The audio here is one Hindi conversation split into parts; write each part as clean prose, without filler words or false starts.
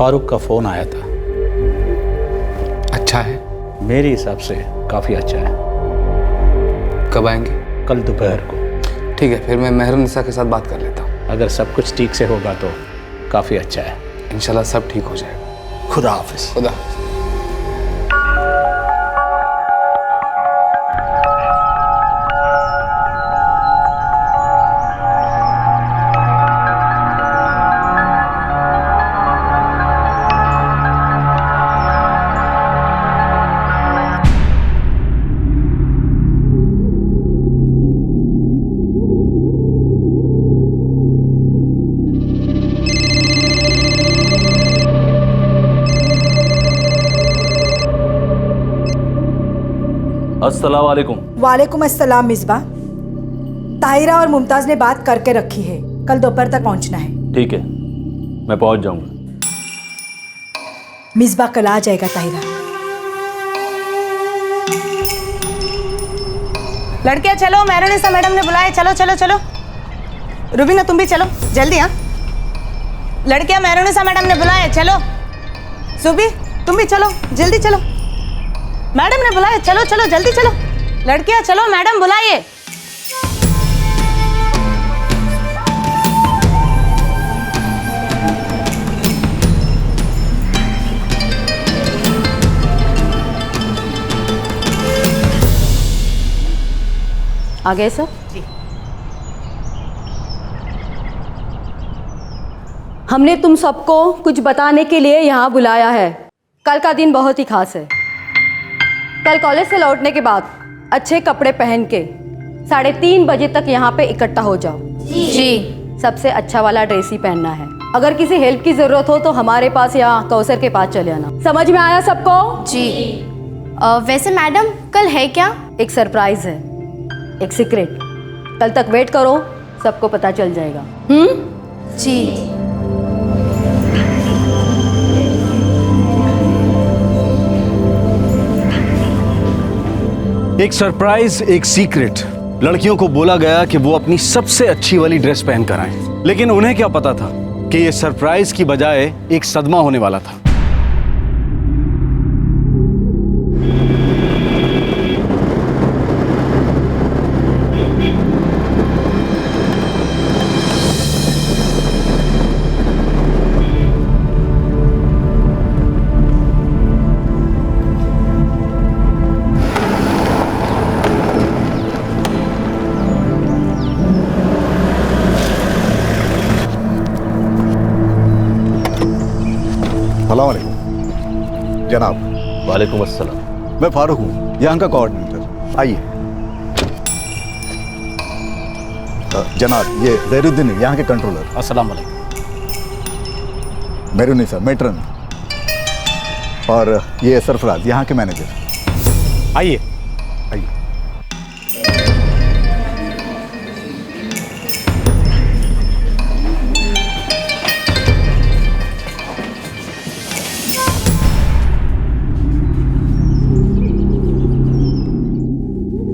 फारूक का फ़ोन आया था। अच्छा है? मेरे हिसाब से काफ़ी अच्छा है। कब आएंगे? कल दोपहर को। ठीक है, फिर मैं मेहरुन्निसा के साथ बात कर लेता हूँ। अगर सब कुछ ठीक से होगा तो काफ़ी अच्छा है। इंशाल्लाह सब ठीक हो जाएगा। खुदा हाफिज़। खुदा हाफिज़। अस्सलाम वालेकुम। वालेकुम अस्सलाम। मिसबा, ताहिरा और मुमताज ने बात करके रखी है, कल दोपहर तक पहुंचना है। ठीक है, मैं पहुंच जाऊंगा। मिसबा कल आ जाएगा ताहिरा। लड़कियां चलो, मेहरुन्निसा मैडम ने बुलाया। चलो चलो चलो। रुबीना तुम भी चलो जल्दी। हाँ लड़कियां, मेहरुन्निसा मैडम ने बुलाया, चलो। सुबी तुम भी चलो, जल्दी चलो। मैडम ने बुलाया, चलो चलो जल्दी चलो। लड़कियां चलो, मैडम बुलाइए। आ गए सर? जी। हमने तुम सबको कुछ बताने के लिए यहाँ बुलाया है। कल का दिन बहुत ही खास है। कल कॉलेज से लौटने के बाद अच्छे कपड़े पहन के 3:30 बजे तक यहाँ पे इकट्ठा हो जाओ। जी। सबसे अच्छा वाला ड्रेस ही पहनना है। अगर किसी हेल्प की जरूरत हो तो हमारे पास या कौसर के पास चले आना। समझ में आया सबको? जी। वैसे मैडम कल है क्या? एक सरप्राइज है, एक सीक्रेट। कल तक वेट करो, सबको पता चल जाएगा। जी। एक सरप्राइज, एक सीक्रेट। लड़कियों को बोला गया कि वो अपनी सबसे अच्छी वाली ड्रेस पहन कर आएं, लेकिन उन्हें क्या पता था कि ये सरप्राइज की बजाय एक सदमा होने वाला था। अस्सलाम वालेकुम जनाब। वालेकुम अस्सलाम। मैं फारूक हूँ, यहाँ का कोऑर्डिनेटर। आइए। जनाब ये ज़ैरुद्दीन है, यहाँ के कंट्रोलर। अस्सलाम वालेकुम। मेहरुन्निसा मेट्रन, और ये सरफराज यहाँ के मैनेजर। आइए आइए।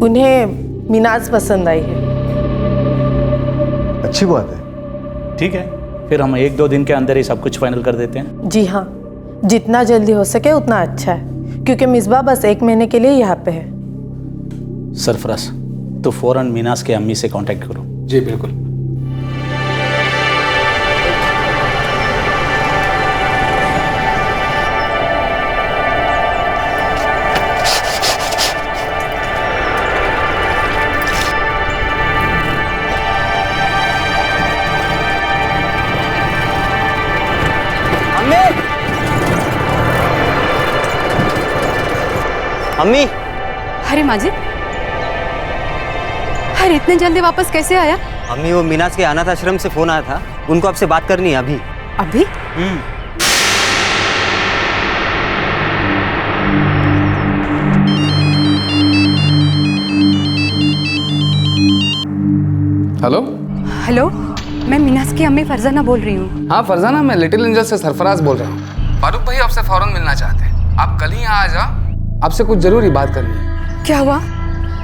उन्हें मीनाज पसंद आई है। अच्छी बात है। ठीक है, फिर हम 1-2 दिन के अंदर ही सब कुछ फाइनल कर देते हैं। जी हाँ, जितना जल्दी हो सके उतना अच्छा है, क्योंकि मिसबा बस 1 महीने के लिए यहाँ पे है। सरफराज, तो फ़ौरन मीनाज के अम्मी से कांटेक्ट करो। जी बिल्कुल। अम्मी। अरे माजिद, अरे इतने जल्दी वापस कैसे आया? अम्मी वो मीनाज के अनाथ आश्रम से फोन आया था, उनको आपसे बात करनी है अभी। अभी? हेलो। हेलो, मैं मीनाज की अम्मी फरजाना बोल रही हूँ। हाँ फरजाना, मैं लिटिल एंजल से सरफराज बोल रहा हूँ। फारूक भाई आपसे फौरन मिलना चाहते हैं। आप कल ही यहाँ आ जाओ, आपसे कुछ जरूरी बात करनी है। क्या हुआ?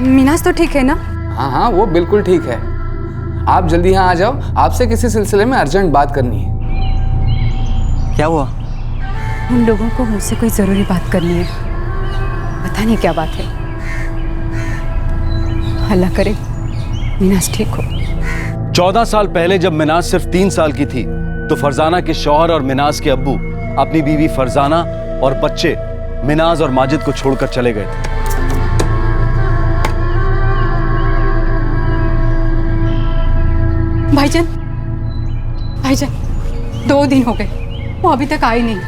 मीनाज तो ठीक है ना? हाँ हाँ, वो बिल्कुल ठीक है। आप जल्दी यहाँ आ जाओ, आपसे किसी सिलसिले में अर्जेंट बात करनी है। क्या हुआ? उन लोगों को मुझसे कोई ज़रूरी बात करनी है। पता नहीं क्या बात है। अल्लाह करे मिनाज ठीक हो। 14 साल पहले जब मिनाज सिर्फ 3 साल की थी तो फरजाना के शौहर और मिनाज के अब्बू अपनी बीवी फरजाना और बच्चे मिनाज और माजिद को छोड़कर चले गए थे। भाईजान, भाईजान 2 दिन हो गए, वो अभी तक आए नहीं।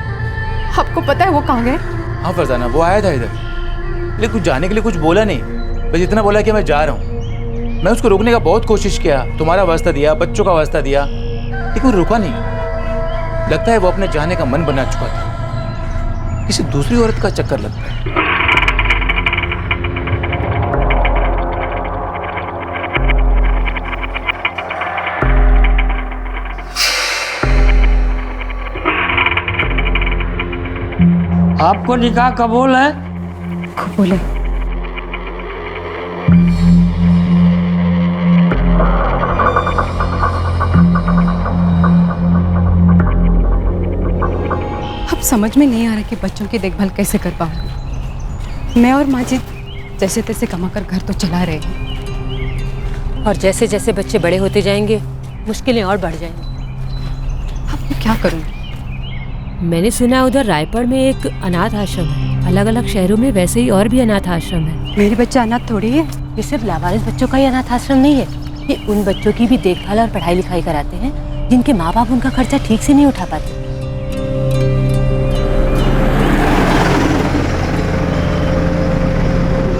आपको पता है वो कहाँ गए? हाँ फरजाना, वो आया था इधर, लेकिन कुछ जाने के लिए कुछ बोला नहीं, बस इतना बोला कि मैं जा रहा हूँ। मैं उसको रोकने का बहुत कोशिश किया, तुम्हारा वास्ता दिया, बच्चों का वास्ता दिया, लेकिन वो रुका नहीं। लगता है वो अपने जाने का मन बना चुका था, किसी दूसरी औरत का चक्कर लगता है। आपको निकाह कबूल है? कबूल है। अब समझ में नहीं आ रहा कि बच्चों की देखभाल कैसे कर पाऊंगी। मैं और माजिद जैसे तैसे कमाकर घर तो चला रहे हैं, और जैसे जैसे बच्चे बड़े होते जाएंगे मुश्किलें और बढ़ जाएंगी। अब मैं क्या करूं? मैंने सुना उधर रायपुर में एक अनाथ आश्रम है। अलग अलग शहरों में वैसे ही और भी अनाथ आश्रम है। मेरे बच्चे अनाथ थोड़ी है। ये सिर्फ लावारिस बच्चों का ही अनाथ आश्रम नहीं है, ये उन बच्चों की भी देखभाल और पढ़ाई लिखाई कराते हैं जिनके माँ बाप उनका खर्चा ठीक से नहीं उठा पाते।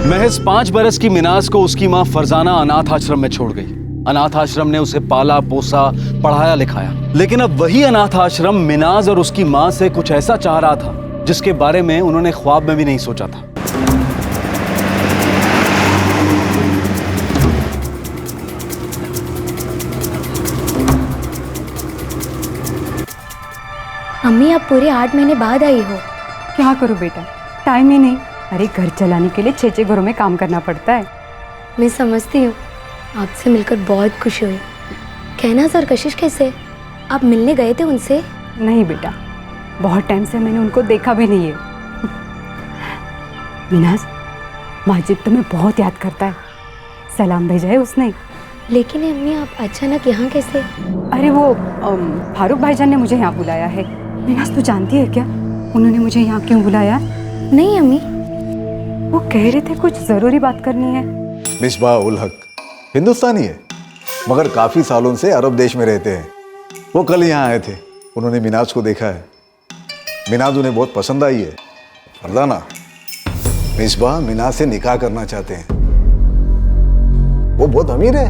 महज 5 बरस की मिनाज को उसकी मां फरजाना अनाथ आश्रम में छोड़ गई। अनाथ आश्रम ने उसे पाला पोसा, पढ़ाया लिखाया, लेकिन अब वही अनाथ आश्रम मिनाज और उसकी मां से कुछ ऐसा चाह रहा था जिसके बारे में उन्होंने ख्वाब में भी नहीं सोचा था। अम्मी आप पूरे 8 महीने बाद आई हो। क्या करूं बेटा, टाइम ही नहीं। अरे घर चलाने के लिए 6 घरों में काम करना पड़ता है। मैं समझती हूँ, आपसे मिलकर बहुत खुशी हुई। कहना सर कशिश कैसे? आप मिलने गए थे उनसे? नहीं बेटा, बहुत टाइम से मैंने उनको देखा भी नहीं है। मिनाज, माजिद तुम्हें बहुत याद करता है, सलाम भेजा है उसने। लेकिन अम्मी आप अचानक यहाँ कैसे? अरे वो फारूक भाईजान ने मुझे यहाँ बुलाया है। मिनाज तू जानती है क्या उन्होंने मुझे यहाँ क्यों बुलाया? नहीं अम्मी। वो कह रहे थे कुछ ज़रूरी बात करनी है। मिसबाह उल हक हिंदुस्तानी है, मगर काफ़ी सालों से अरब देश में रहते हैं। वो कल यहाँ आए थे, उन्होंने मिनाज को देखा है। मिनाज उन्हें बहुत पसंद आई है। फरजाना, मिसबाह मिनाज से निकाह करना चाहते हैं। वो बहुत अमीर है,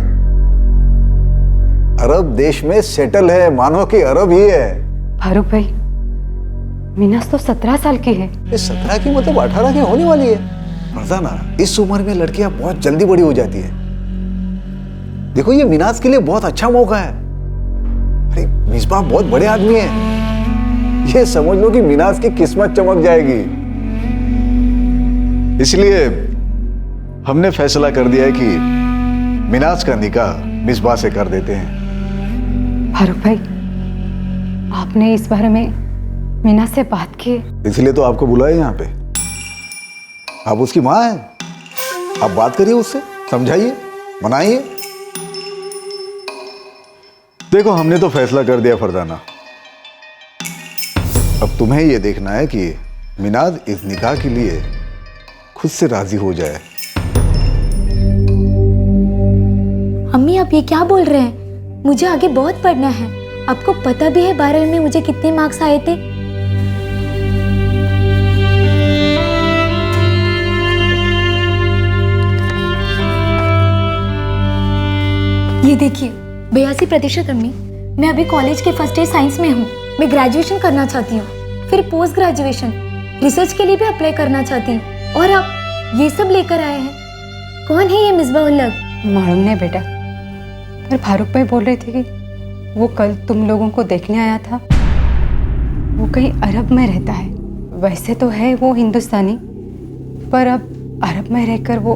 अरब देश में सेटल है, मानो कि अरब ही है। फारूक भाई, मिनाज तो 17 साल की है। 17 की मतलब 18 की होने वाली है। फरजाना, इस उम्र में लड़कियां बहुत जल्दी बड़ी हो जाती है। देखो ये मिनाज के लिए बहुत अच्छा मौका है। अरे मिसबाह बहुत बड़े आदमी हैं, ये समझ लो कि मिनाज की किस्मत चमक जाएगी। इसलिए हमने फैसला कर दिया है कि मिनाज का निकाह मिसबाह से कर देते हैं। फारूक भाई, आपने इस बारे में मिनाज से बात की? इसलिए तो आपको बुलाया यहाँ पे। आप उसकी माँ हैं, आप बात करिए उससे, समझाइए, मनाइए। देखो हमने तो फैसला कर दिया फरजाना, अब तुम्हें ये देखना है कि मिनाज इस निकाह के लिए खुद से राजी हो जाए। अम्मी आप ये क्या बोल रहे हैं? मुझे आगे बहुत पढ़ना है। आपको पता भी है 12वीं में मुझे कितने मार्क्स आए थे? ये देखिए 82% अम्मी। मैं अभी कॉलेज के फर्स्ट ईयर साइंस में हूँ। मैं ग्रेजुएशन करना चाहती हूँ, फिर पोस्ट ग्रेजुएशन, रिसर्च के लिए भी अप्लाई करना चाहती हूँ। और आप ये सब लेकर आए हैं। कौन है ये मिसबाह उल हक? मालूम नहीं बेटा, पर फारूक भाई बोल रहे थे कि वो कल तुम लोगों को देखने आया था। वो कहीं अरब में रहता है। वैसे तो है वो हिंदुस्तानी, पर अब अरब में रहकर वो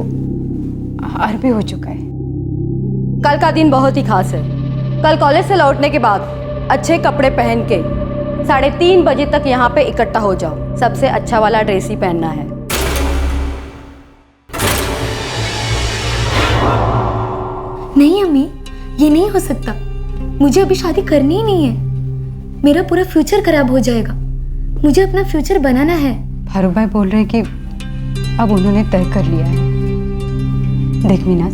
अरबी हो चुका है। कल का दिन बहुत ही खास है। कल कॉलेज से लौटने के बाद अच्छे कपड़े पहन के 3:30 बजे तक यहाँ पे इकट्ठा हो जाओ। सबसे अच्छा वाला ड्रेस ही पहनना है। नहीं अम्मी, ये नहीं हो सकता। मुझे अभी शादी करनी ही नहीं है। मेरा पूरा फ्यूचर खराब हो जाएगा। मुझे अपना फ्यूचर बनाना है। फारूक भाई बोल रहे हैं कि अब उन्होंने तय कर लिया है। देख मीनाज,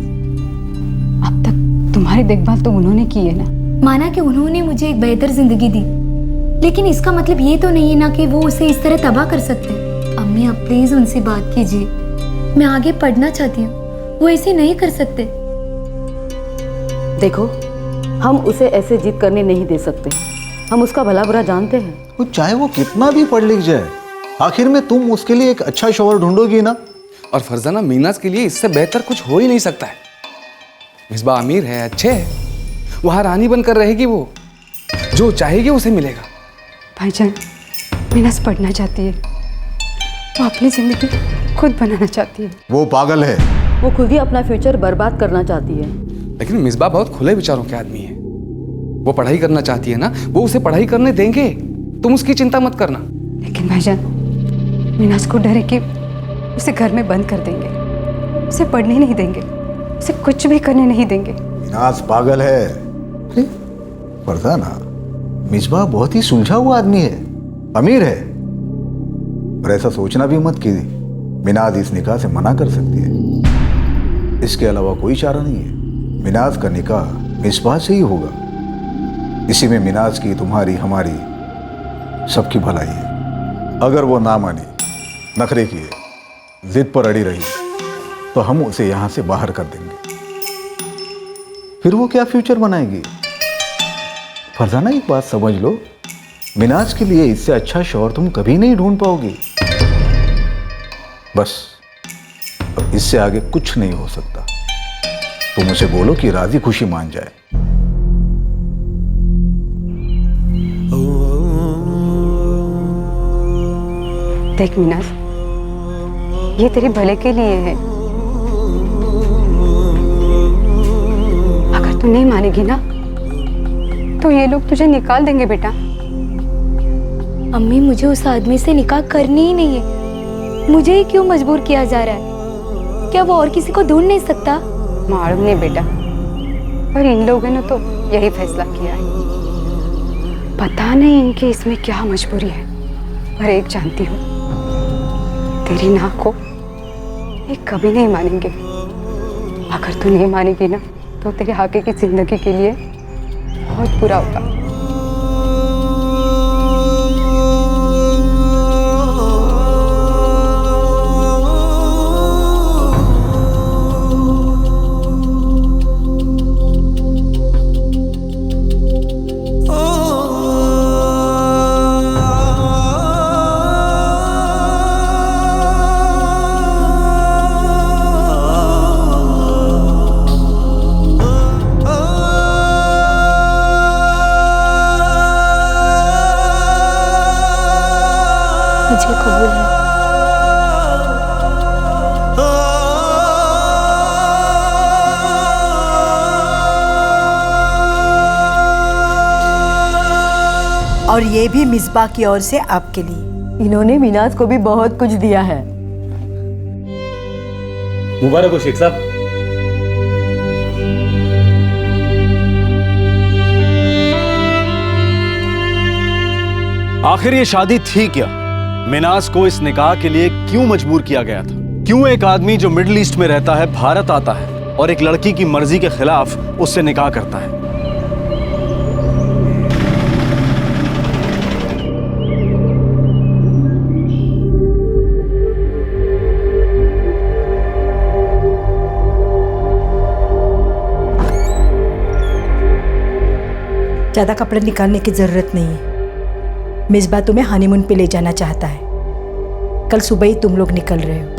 अब तक तुम्हारी देखभाल तो उन्होंने की है ना। माना कि उन्होंने मुझे एक बेहतर जिंदगी दी, लेकिन इसका मतलब ये तो नहीं है ना कि वो उसे इस तरह तबाह कर सकते हैं। अम्मी आप प्लीज उनसे बात कीजिए। मैं आगे पढ़ना चाहती हूँ, वो ऐसे नहीं कर सकते। देखो, हम उसे ऐसे जिद करने नहीं दे सकते। हम उसका भला बुरा जानते हैं। वो चाहे वो कितना भी पढ़ लिख जाए, आखिर में तुम उसके लिए एक अच्छा शौहर ढूंढोगी ना। और फरजाना, मीनाज के लिए इससे बेहतर कुछ हो ही नहीं सकता है। मिसबा अमीर है, अच्छे है, वहां रानी बनकर रहेगी। वो जो चाहेगी उसे मिलेगा। भाईजान, मीनाज पढ़ना चाहती है। वो अपनी जिंदगी खुद बनाना चाहती है। वो पागल है। वो खुद ही अपना फ्यूचर बर्बाद करना चाहती है। लेकिन मिसबा बहुत खुले विचारों के आदमी है। वो पढ़ाई करना चाहती है ना, वो उसे पढ़ाई करने देंगे। तुम उसकी चिंता मत करना। लेकिन भाईजान, मीनाज को डर है कि उसे घर में बंद कर देंगे, उसे पढ़ने नहीं देंगे, उसे कुछ भी करने नहीं देंगे। मीनाज पागल है। अरे फरजाना, मिसबा बहुत ही सुलझा हुआ आदमी है, अमीर है। और ऐसा सोचना भी मत कि मिनाज इस निकाह से मना कर सकती है। इसके अलावा कोई चारा नहीं है। मिनाज का निकाह मिसबा से ही होगा। इसी में मिनाज की, तुम्हारी, हमारी, सबकी भलाई है। अगर वो ना मानी, नखरे किए, जिद पर अड़ी रही, तो हम उसे यहां से बाहर कर देंगे। फिर वो क्या फ्यूचर बनाएगी? फरजाना, एक बात समझ लो, मिनाज के लिए इससे अच्छा शौहर तुम कभी नहीं ढूंढ पाओगी। बस अब इससे आगे कुछ नहीं हो सकता। तुम उसे बोलो कि राजी खुशी मान जाए। देख मीनाज, ये तेरे भले के लिए है। अगर तू नहीं मानेगी ना, तो ये लोग तुझे निकाल देंगे बेटा। अम्मी, मुझे उस आदमी से निकाह करनी ही नहीं है। मुझे ही क्यों मजबूर किया जा रहा है? क्या वो और किसी को ढूंढ नहीं सकता? मालूम नहीं बेटा, पर इन लोगों ने तो यही फैसला किया है। पता नहीं इनके इसमें क्या मजबूरी है, पर एक जानती हूँ, तेरी ना को ये कभी नहीं मानेंगे। अगर तू नहीं मानेगी ना, तो तेरे आगे की जिंदगी के लिए बहुत बुरा होगा। मुझे कबूल है। और ये भी मिसबा की ओर से आपके लिए। इन्होंने मिनाज को भी बहुत कुछ दिया है। मुबारक हो शेख साहब। आखिर ये शादी थी क्या? मिनाज को इस निकाह के लिए क्यों मजबूर किया गया था? क्यों एक आदमी जो मिडिल ईस्ट में रहता है भारत आता है और एक लड़की की मर्जी के खिलाफ उससे निकाह करता है? ज्यादा कपड़े निकालने की जरूरत नहीं है। मिसबा तुम्हें हनीमून पे ले जाना चाहता है। कल सुबह ही तुम लोग निकल रहे हो।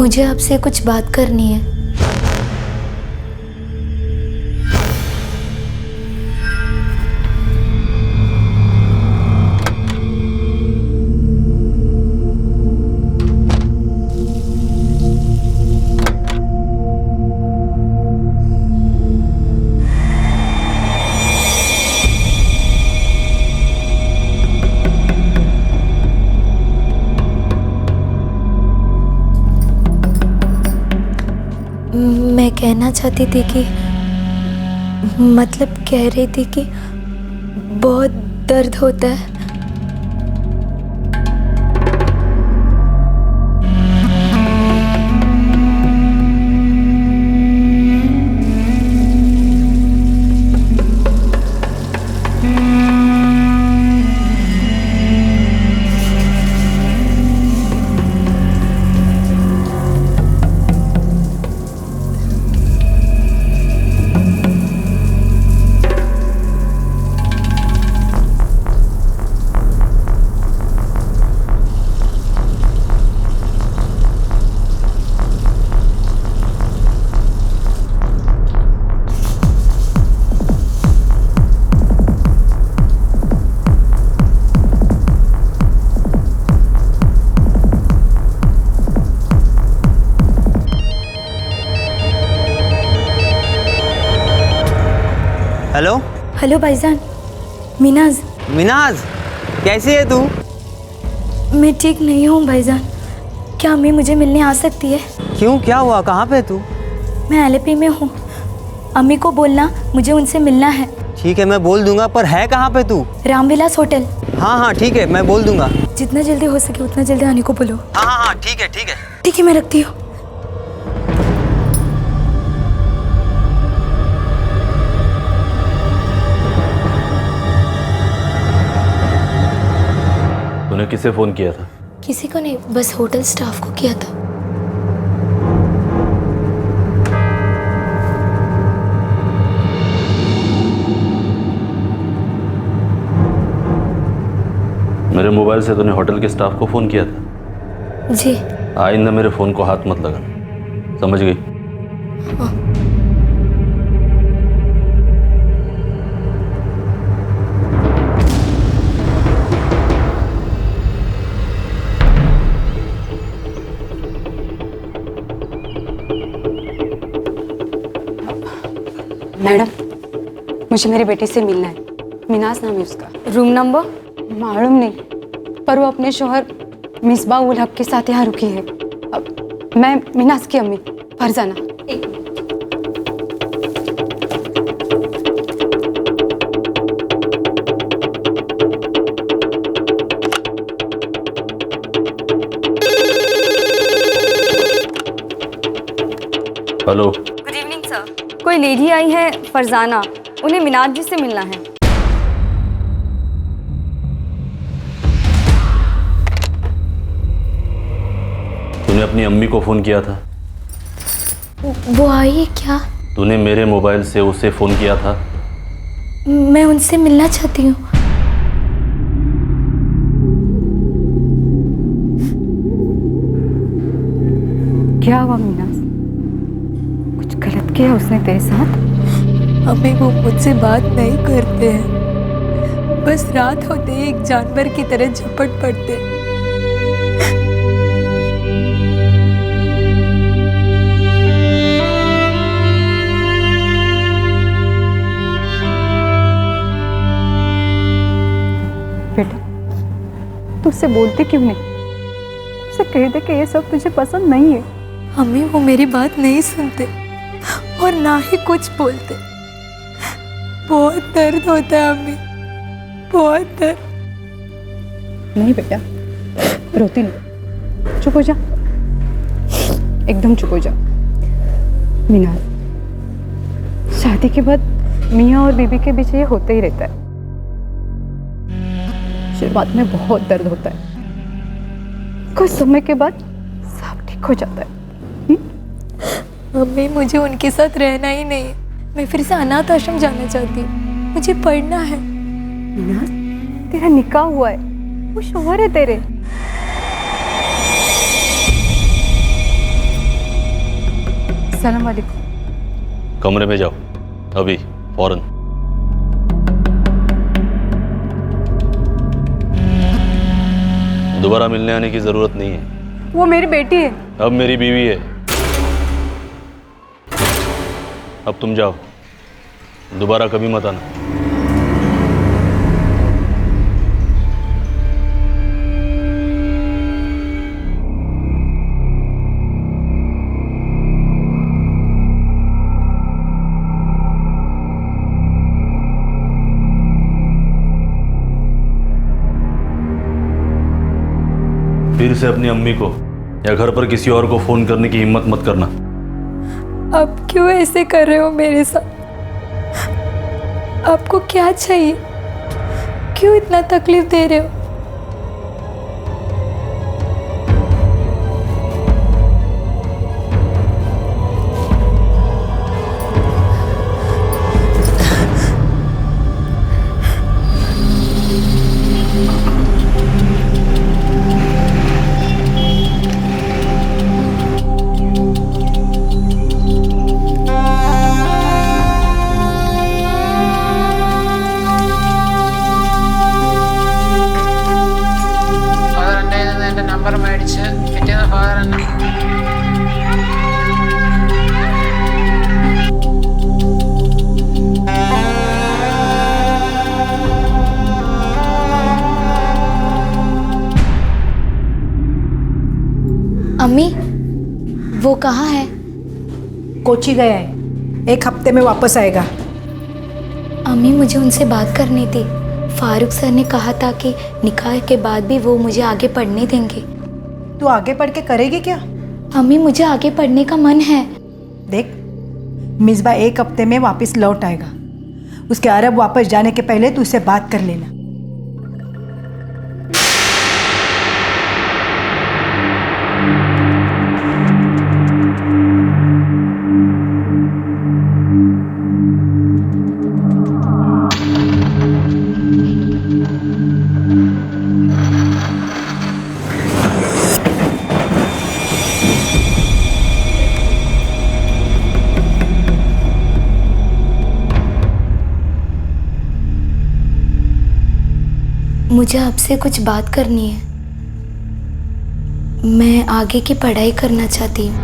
मुझे आपसे कुछ बात करनी है। मैं कहना चाहती थी कि मतलब कह रही थी कि बहुत दर्द होता है। हेलो हेलो भाईजान, मिनाज। मिनाज, कैसी है तू? मैं ठीक नहीं हूँ भाईजान। क्या अम्मी मुझे मिलने आ सकती है? क्यों, क्या हुआ? कहाँ पे तू? मैं एलपी में हूँ। अम्मी को बोलना मुझे उनसे मिलना है। ठीक है, मैं बोल दूंगा, पर है कहाँ पे तू? रामविलास होटल। हाँ हाँ ठीक है, मैं बोल दूंगा। जितना जल्दी हो सके उतना जल्दी आने को बोलो। हाँ हाँ हाँ ठीक है ठीक है। ठीक है, मैं रखती हूँ। तूने किसे फोन किया था? किसी को नहीं, बस होटल स्टाफ को किया था। मेरे मोबाइल से तूने होटल के स्टाफ को फोन किया था? जी। आइंदा मेरे फोन को हाथ मत लगाना, समझ गई? हाँ। मैडम, मुझे मेरी बेटी से मिलना है। मिनाज नाम है उसका। रूम नंबर मालूम नहीं, पर वो अपने शौहर मिसबा उल हक के साथ यहाँ रुकी है। अब मैं मिनाज की अम्मी Farzana. Hello. Good evening sir. कोई लेडी आई है फरजाना, उन्हें मिनाज जी से मिलना है। तूने अपनी अम्मी को फोन किया था? वो आई है क्या? तूने मेरे मोबाइल से उसे फोन किया था? मैं उनसे मिलना चाहती हूँ। क्या हुआ मिनाज? कुछ गलत किया उसने तेरे साथ? अम्मी वो मुझसे बात नहीं करते हैं, बस रात होते ही एक जानवर की तरह झपट पड़ते हैं। बेटा, तू उससे बोलती क्यों नहीं? उसे कह दे कि ये सब तुझे पसंद नहीं है। अम्मी वो मेरी बात नहीं सुनते और ना ही कुछ बोलते। बहुत दर्द होता है अम्मी, बहुत दर्द। नहीं बेटा, रोती नहीं, चुप हो जा, एकदम चुप हो जा। मिनाज, शादी के बाद मियाँ और बीबी के बीच ये होता ही रहता है। शुरुआत में बहुत दर्द होता है, कुछ समय के बाद सब ठीक हो जाता है। मम्मी मुझे उनके साथ रहना ही नहीं है, मैं फिर से अनाथ आश्रम जाना चाहती हूँ, मुझे पढ़ना है। मिनाज, तेरा निकाह हुआ है, वो शौहर है तेरे। अस्सलाम वालेकुम। कमरे में जाओ अभी फौरन। दोबारा मिलने आने की जरूरत नहीं है। वो मेरी बेटी है। अब मेरी बीवी है। अब तुम जाओ, दोबारा कभी मत आना। फिर से अपनी अम्मी को या घर पर किसी और को फोन करने की हिम्मत मत करना। आप क्यों ऐसे कर रहे हो मेरे साथ? आपको क्या चाहिए? क्यों इतना तकलीफ दे रहे हो? നമ്പർ മേടിച്ച് പിറ്റേന്ന് ഫാദർ തന്നെ अम्मी वो कहाँ है? कोची गया है, 1 हफ्ते में वापस आएगा। अम्मी मुझे उनसे बात करनी थी। फारूक सर ने कहा था कि निकाह के बाद भी वो मुझे आगे पढ़ने देंगे। तू आगे पढ़ के करेगी क्या? अम्मी मुझे आगे पढ़ने का मन है। देख, मिसबा 1 हफ्ते में वापस लौट आएगा। उसके अरब वापस जाने के पहले तू उससे बात कर लेना। मुझे आपसे कुछ बात करनी है। मैं आगे की पढ़ाई करना चाहती हूँ।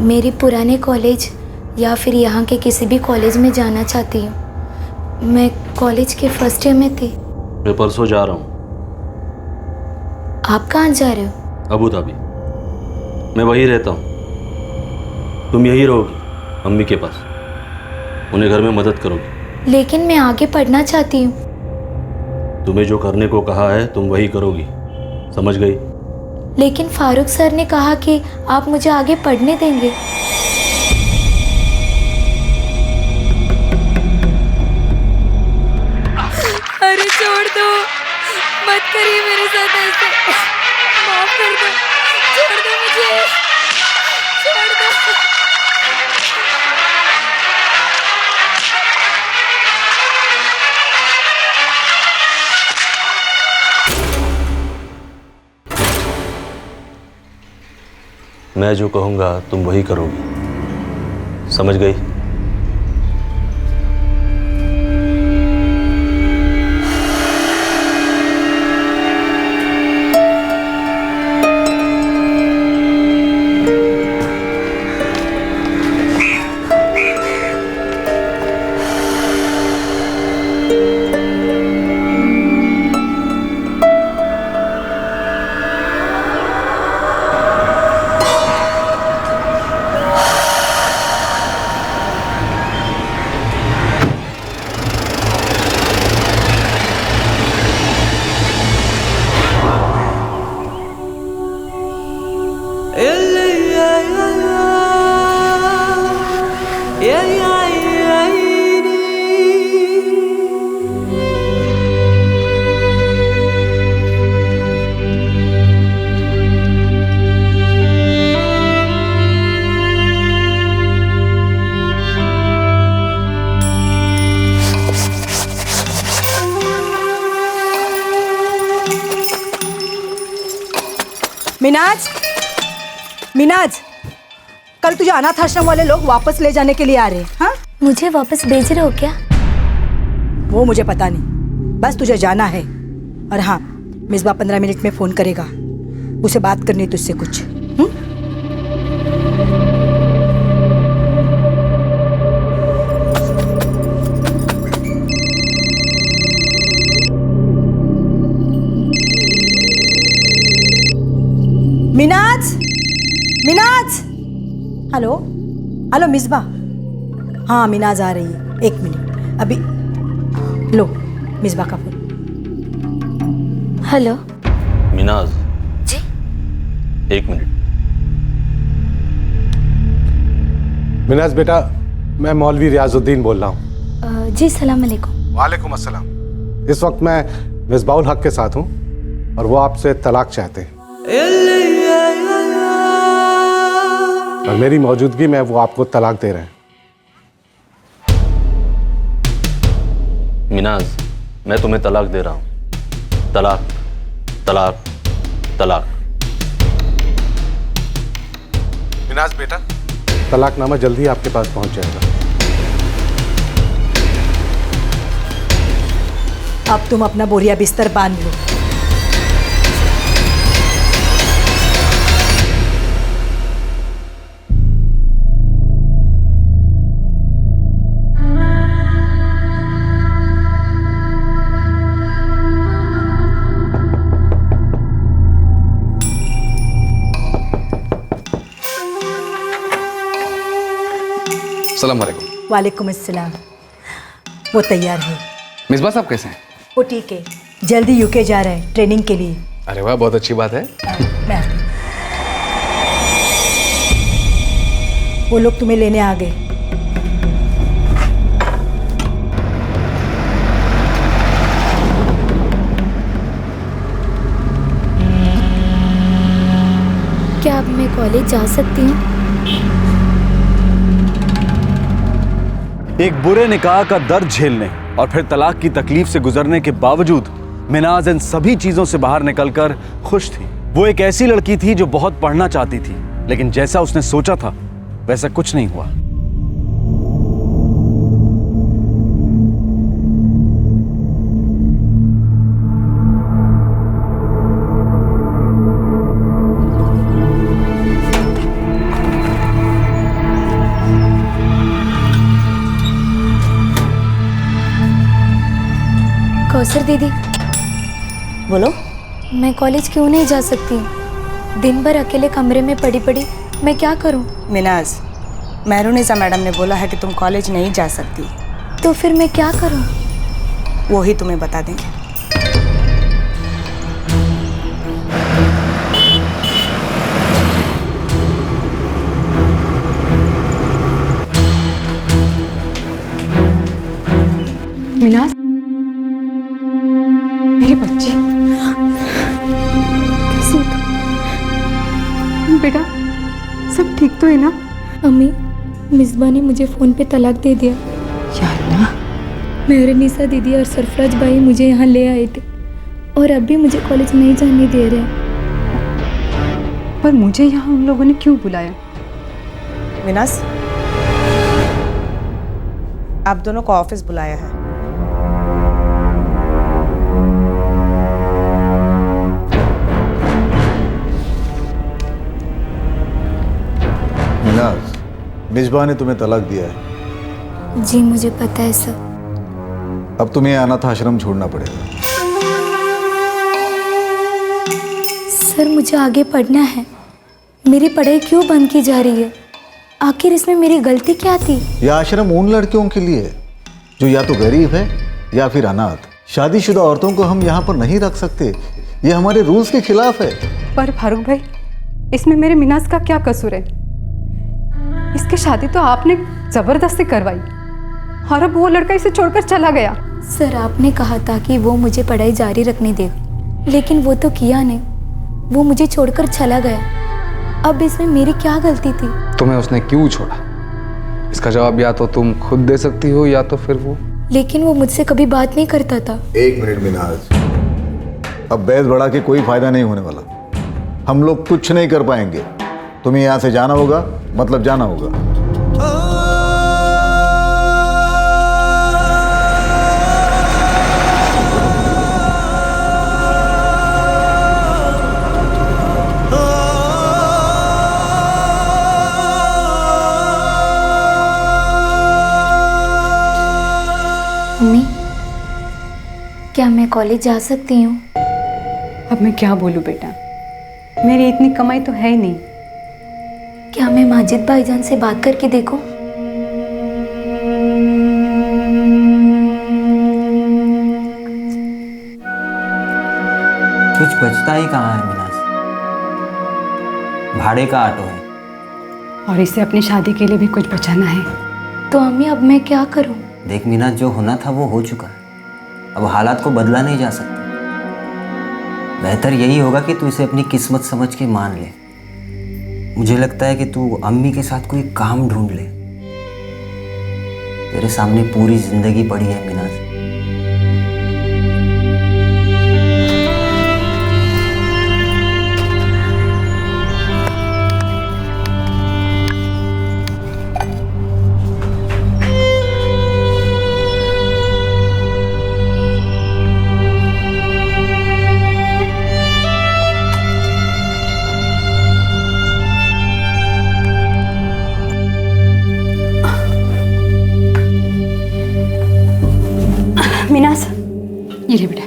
मेरे पुराने कॉलेज या फिर यहाँ के किसी भी कॉलेज में जाना चाहती हूँ। मैं कॉलेज के फर्स्ट ईयर में थी। मैं परसों जा रहा हूँ। आप कहाँ जा रहे हो? Abu Dhabi. मैं वहीं रहता हूँ। तुम यहीं रहोगी अम्मी के पास, उन्हें घर में मदद करोगी। लेकिन मैं आगे पढ़ना चाहती हूँ। तुम्हें जो करने को कहा है तुम वही करोगी, समझ गई? लेकिन फारूक सर ने कहा कि आप मुझे आगे पढ़ने देंगे। अरे छोड़ दो, मत करिए मेरे साथ ऐसे। माफ कर दो, छोड़ दो मुझे, छोड़ दो। मैं जो कहूँगा तुम वही करोगी, समझ गई? मिनाज, मिनाज, कल तुझे अनाथ आश्रम वाले लोग वापस ले जाने के लिए आ रहे हैं। हाँ, मुझे वापस भेज रहे हो क्या? वो मुझे पता नहीं, बस तुझे जाना है। और हाँ, मिसबा 15 मिनट में फोन करेगा, उसे बात करनी है तुझसे कुछ। Minaj, Minaj, hello hello Misba. हाँ मिनाज आ रही है, 1 मिनट अभी। लो मिसबा का फोन। हेलो मिनाज जी, 1 मिनट। मिनाज बेटा, मैं मौलवी रियाजुद्दीन बोल रहा हूँ। जी सलाम अलैकुम। वालेकुम अस्सलाम। इस वक्त मैं मिसबाउल हक के साथ हूँ और वो आपसे तलाक चाहते हैं, और मेरी मौजूदगी में वो आपको तलाक दे रहे हैं। मिनाज, मैं तुम्हें तलाक दे रहा हूँ। तलाक, तलाक, तलाक। मिनाज बेटा, तलाकनामा जल्दी आपके पास पहुंच जाएगा। अब तुम अपना बोरिया बिस्तर बांध लो। अस्सलाम वालेकुम। वालेकुम अस्सलाम। वो तैयार है। मिसबा साहब कैसे हैं? वो ठीक है, जल्दी यूके जा रहे हैं ट्रेनिंग के लिए। अरे वाह, बहुत अच्छी बात है। मैं आती हूँ। वो लोग तुम्हें लेने आ गए। क्या अब मैं कॉलेज जा सकती हूँ? एक बुरे निकाह का दर्द झेलने और फिर तलाक की तकलीफ से गुजरने के बावजूद मिनाज इन सभी चीजों से बाहर निकलकर खुश थी। वो एक ऐसी लड़की थी जो बहुत पढ़ना चाहती थी, लेकिन जैसा उसने सोचा था वैसा कुछ नहीं हुआ। कौसर दीदी, बोलो। मैं कॉलेज क्यों नहीं जा सकती? दिन भर अकेले कमरे में पड़ी पड़ी मैं क्या करूं? मिनाज, मेहरुनिसा मैडम ने बोला है कि तुम कॉलेज नहीं जा सकती। तो फिर मैं क्या करूं? वो ही तुम्हें बता देंगे। मिनाज, मेरी बच्ची कैसी हो तुम? बेटा सब ठीक तो है ना? अम्मी, मिसबा ने मुझे फ़ोन पे तलाक दे दिया। या अल्लाह। मेहरुनिसा दीदी और सरफराज भाई मुझे यहाँ ले आए थे और अब भी मुझे कॉलेज नहीं जाने दे रहे। पर मुझे यहाँ उन लोगों ने क्यों बुलाया? मिनाज, आप दोनों को ऑफिस बुलाया है। मिनाज, मिसबा ने तुम्हें तलाक दिया है। जी मुझे पता है सर। अब तुम्हें अनाथ आश्रम छोड़ना पड़ेगा। सर मुझे आगे पढ़ना है, मेरी पढ़ाई क्यों बंद की जा रही है? आखिर इसमें मेरी गलती क्या थी? यह आश्रम उन लड़कियों के लिए है जो या तो गरीब है या फिर अनाथ। शादीशुदा औरतों को हम यहाँ पर नहीं रख सकते, ये हमारे रूल्स के खिलाफ है। पर फारूक भाई, इसमें मेरे मिनाज का क्या कसूर है? इसकी शादी तो आपने जबरदस्ती करवाई और अब वो लड़का इसे छोड़कर चला गया। सर आपने कहा था कि वो मुझे पढ़ाई जारी रखने देगा, लेकिन वो तो किया नहीं, वो मुझे छोड़कर चला गया। अब इसमें मेरी क्या गलती थी? तुम्हें उसने क्यों छोड़ा, इसका जवाब या तो तुम खुद दे सकती हो या तो फिर वो। लेकिन वो मुझसे कभी बात नहीं करता था। 1 मिनट मिनाज, अब बैद बढ़ा के कोई फायदा नहीं होने वाला। हम लोग कुछ नहीं कर पाएंगे। तुम्हें यहाँ से जाना होगा, मतलब जाना होगा। मम्मी, क्या मैं कॉलेज जा सकती हूँ? अब मैं क्या बोलूँ बेटा, मेरी इतनी कमाई तो है ही नहीं। क्या मैं माजिद भाईजान से बात करके देखूं? कुछ बचता ही कहाँ है मिनाज, भाड़े का ऑटो है और इसे अपनी शादी के लिए भी कुछ बचाना है। तो अम्मी अब मैं क्या करूं? देख मिनाज, जो होना था वो हो चुका है, अब हालात को बदला नहीं जा सकता। बेहतर यही होगा कि तू इसे अपनी किस्मत समझ के मान ले। मुझे लगता है कि तू अम्मी के साथ कोई काम ढूंढ ले। तेरे सामने पूरी जिंदगी पड़ी है मिनाज। मिनाज, ये ले बेटा।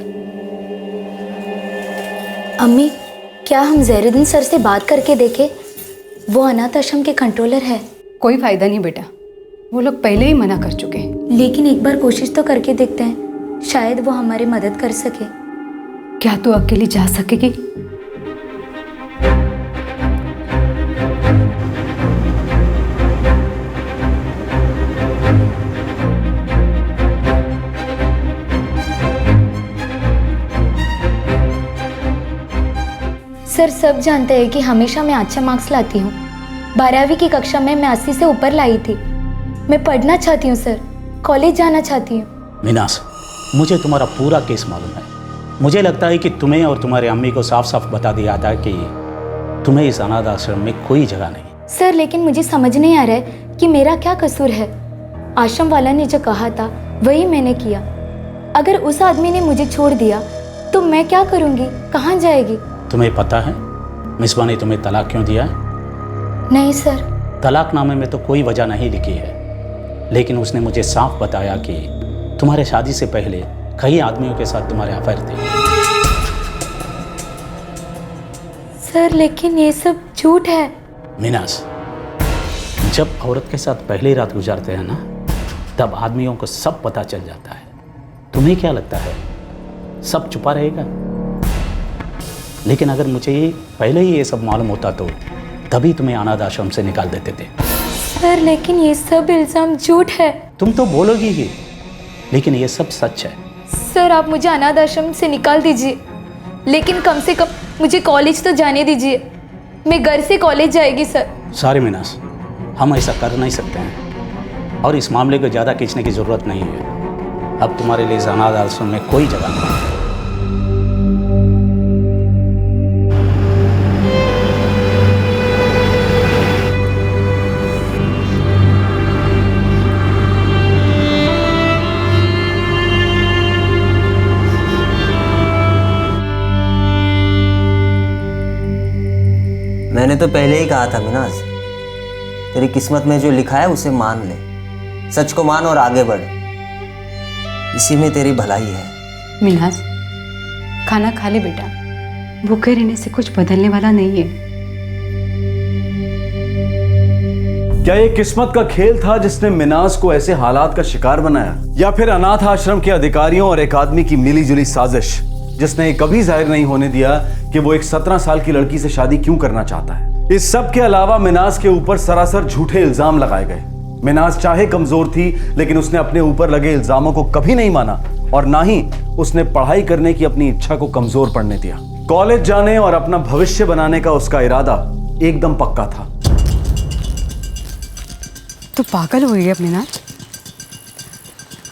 अम्मी, क्या हम जहरुद्दीन सर से बात करके देखें? वो अनाथ आश्रम के कंट्रोलर है। कोई फायदा नहीं बेटा, वो लोग पहले ही मना कर चुके हैं। लेकिन एक बार कोशिश तो करके देखते हैं, शायद वो हमारी मदद कर सके। क्या तू अकेली जा सकेगी? सर सब जानते हैं कि हमेशा मैं अच्छा मार्क्स लाती हूँ। 12वीं की कक्षा में मैं 80 से ऊपर लाई थी। मैं पढ़ना चाहती हूँ सर, कॉलेज जाना चाहती हूँ। मीनास, मुझे तुम्हारा पूरा केस मालूम है। मुझे लगता है कि तुम्हें और तुम्हारे अम्मी को साफ साफ बता दिया था कि तुम्हें इस अनाथ आश्रम में कोई जगह नहीं। सर लेकिन मुझे समझ नहीं आ रहा है कि मेरा क्या कसूर है। आश्रम वाला ने जो कहा था वही मैंने किया। अगर उस आदमी ने मुझे छोड़ दिया तो मैं क्या करूँगी, कहाँ जाएगी? तुम्हें पता है मिसबा ने तुम्हें तलाक क्यों दिया है? नहीं सर। तलाकनामे में तो कोई वजह नहीं लिखी है, लेकिन उसने मुझे साफ बताया कि तुम्हारे शादी से पहले कई आदमियों के साथ तुम्हारे अफेयर थे। सर लेकिन ये सब झूठ है। मीनास, जब औरत के साथ पहली रात गुजारते हैं ना, तब आदमियों को सब पता चल जाता है। तुम्हें क्या लगता है सब छुपा रहेगा? लेकिन अगर मुझे पहले ही ये सब मालूम होता तो तभी तुम्हें अनाथ आश्रम से निकाल देते थे। सर लेकिन ये सब इल्जाम झूठ है। तुम तो बोलोगी ही, लेकिन ये सब सच है। सर आप मुझे अनाथ आश्रम से निकाल दीजिए, लेकिन कम से कम मुझे कॉलेज तो जाने दीजिए। मैं घर से कॉलेज जाएगी सर। सॉरी मीनास, हम ऐसा कर नहीं सकते हैं और इस मामले को ज़्यादा खींचने की ज़रूरत नहीं है। अब तुम्हारे लिए इस अनाथ आश्रम में कोई जगह नहीं है। मैंने तो पहले ही कहा था मिनाज, तेरी किस्मत में जो लिखा है उसे मान ले। सच को मान और आगे बढ़, इसी में तेरी भलाई है। मिनाज, खाना खा ले बेटा, भूखे रहने से कुछ बदलने वाला नहीं है। क्या ये किस्मत का खेल था जिसने मिनाज को ऐसे हालात का शिकार बनाया, या फिर अनाथ आश्रम के अधिकारियों और एक आदमी की मिलीजुली साजिश जिसने कभी जाहिर नहीं होने दिया कि वो एक 17 साल की लड़की से शादी क्यों करना चाहता है? इस सब के अलावा मिनाज के ऊपर सरासर झूठे इल्जाम लगाए गए। मिनाज चाहे कमजोर थी, लेकिन उसने अपने ऊपर लगे इल्जामों को कभी नहीं माना और ना ही उसने पढ़ाई करने की अपनी इच्छा को कमजोर पड़ने दिया। कॉलेज जाने और अपना भविष्य बनाने का उसका इरादा एकदम पक्का था। तू पागल हुई है मिनाज?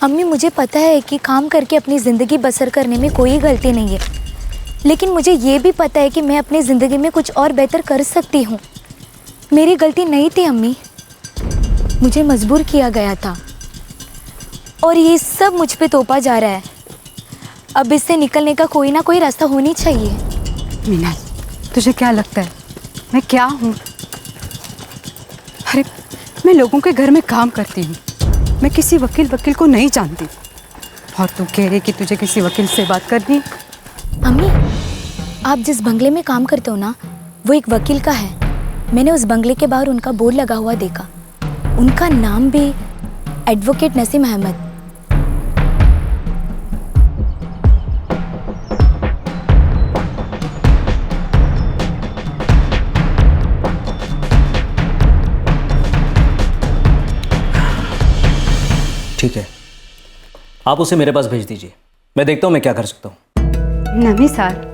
अम्मी मुझे पता है कि काम करके अपनी ज़िंदगी बसर करने में कोई गलती नहीं है, लेकिन मुझे ये भी पता है कि मैं अपनी ज़िंदगी में कुछ और बेहतर कर सकती हूँ। मेरी गलती नहीं थी अम्मी, मुझे मजबूर किया गया था और ये सब मुझ पे तोपा जा रहा है। अब इससे निकलने का कोई ना कोई रास्ता होनी चाहिए। मीनाज, तुझे क्या लगता है मैं क्या हूँ? अरे मैं लोगों के घर में काम करती हूँ, मैं किसी वकील को नहीं जानती और तू कह रही कि तुझे किसी वकील से बात करनी? अम्मी, आप जिस बंगले में काम करते हो ना, वो एक वकील का है। मैंने उस बंगले के बाहर उनका बोर्ड लगा हुआ देखा। उनका नाम भी एडवोकेट नसीम अहमद। ठीक है, आप उसे मेरे पास भेज दीजिए, मैं देखता हूँ मैं क्या कर सकता हूँ। नमी सर,